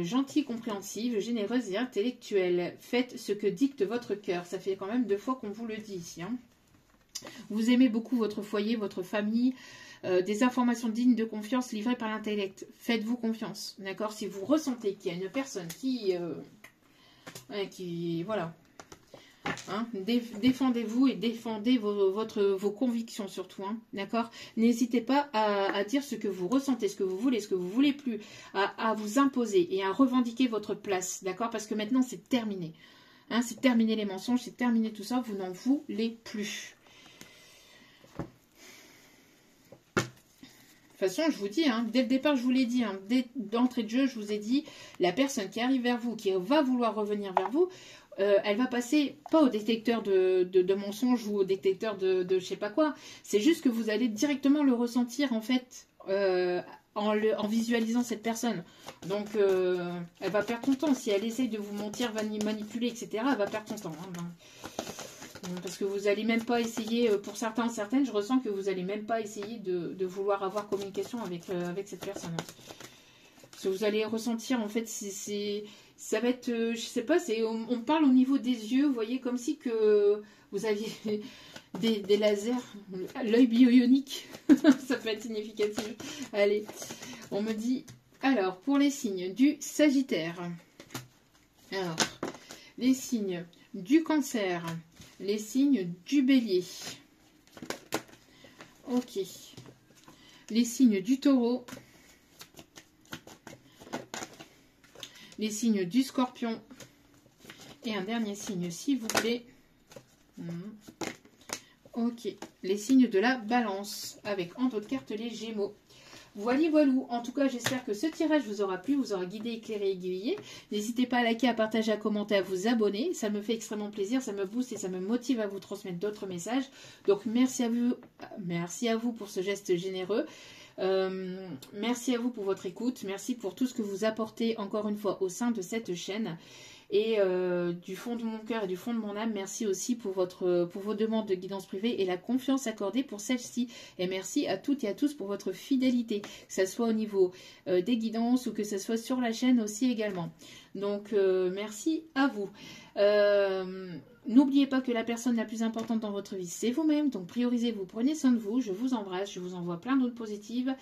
Speaker 1: gentille, compréhensive, généreuse et intellectuelle. Faites ce que dicte votre cœur. Ça fait quand même 2 fois qu'on vous le dit ici. Hein. Vous aimez beaucoup votre foyer, votre famille, des informations dignes de confiance livrées par l'intellect. Faites-vous confiance. D'accord? Si vous ressentez qu'il y a une personne qui voilà. Hein, défendez-vous et défendez vos convictions surtout, hein, d'accord? N'hésitez pas à dire ce que vous ressentez, ce que vous voulez plus, à vous imposer et à revendiquer votre place, d'accord? Parce que maintenant c'est terminé, hein, c'est terminé les mensonges, c'est terminé tout ça, vous n'en voulez plus. De toute façon, je vous dis, hein, dès le départ, je vous l'ai dit, hein, d'entrée de jeu, je vous ai dit, la personne qui arrive vers vous, qui va vouloir revenir vers vous, elle va passer pas au détecteur de mensonges ou au détecteur de je sais pas quoi. C'est juste que vous allez directement le ressentir en fait en visualisant cette personne. Donc elle va perdre son temps. Si elle essaye de vous mentir, manipuler, etc., elle va perdre son temps. Hein. Parce que vous n'allez même pas essayer, pour certains, certaines, je ressens que vous n'allez même pas essayer de vouloir avoir communication avec cette personne. Hein. Parce que vous allez ressentir en fait, ça va être, je sais pas, on parle au niveau des yeux, vous voyez, comme si que vous aviez des lasers, l'œil bio-ionique, ça peut être significatif. Allez, on me dit, alors, pour les signes du Sagittaire, alors, les signes du Cancer, les signes du Bélier, ok, les signes du Taureau, les signes du Scorpion et un dernier signe s'il vous plaît. Ok, les signes de la Balance avec en d'autres cartes les Gémeaux. Voilà, voilou. En tout cas, j'espère que ce tirage vous aura plu, vous aura guidé, éclairé, aiguillé. N'hésitez pas à liker, à partager, à commenter, à vous abonner. Ça me fait extrêmement plaisir, ça me booste et ça me motive à vous transmettre d'autres messages. Donc, merci à vous pour ce geste généreux. Merci à vous pour votre écoute, merci pour tout ce que vous apportez encore une fois au sein de cette chaîne et du fond de mon cœur et du fond de mon âme, merci aussi pour vos demandes de guidance privée et la confiance accordée pour celle-ci, et merci à toutes et à tous pour votre fidélité, que ce soit au niveau des guidances ou que ce soit sur la chaîne aussi également. Donc merci à vous. N'oubliez pas que la personne la plus importante dans votre vie, c'est vous-même. Donc priorisez-vous, prenez soin de vous. Je vous embrasse, je vous envoie plein d'autres positives,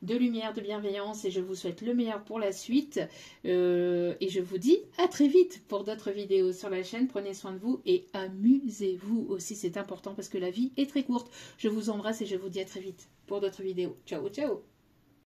Speaker 1: de lumière, de bienveillance. Et je vous souhaite le meilleur pour la suite. Et je vous dis à très vite pour d'autres vidéos sur la chaîne. Prenez soin de vous et amusez-vous aussi. C'est important parce que la vie est très courte. Je vous embrasse et je vous dis à très vite pour d'autres vidéos. Ciao, ciao!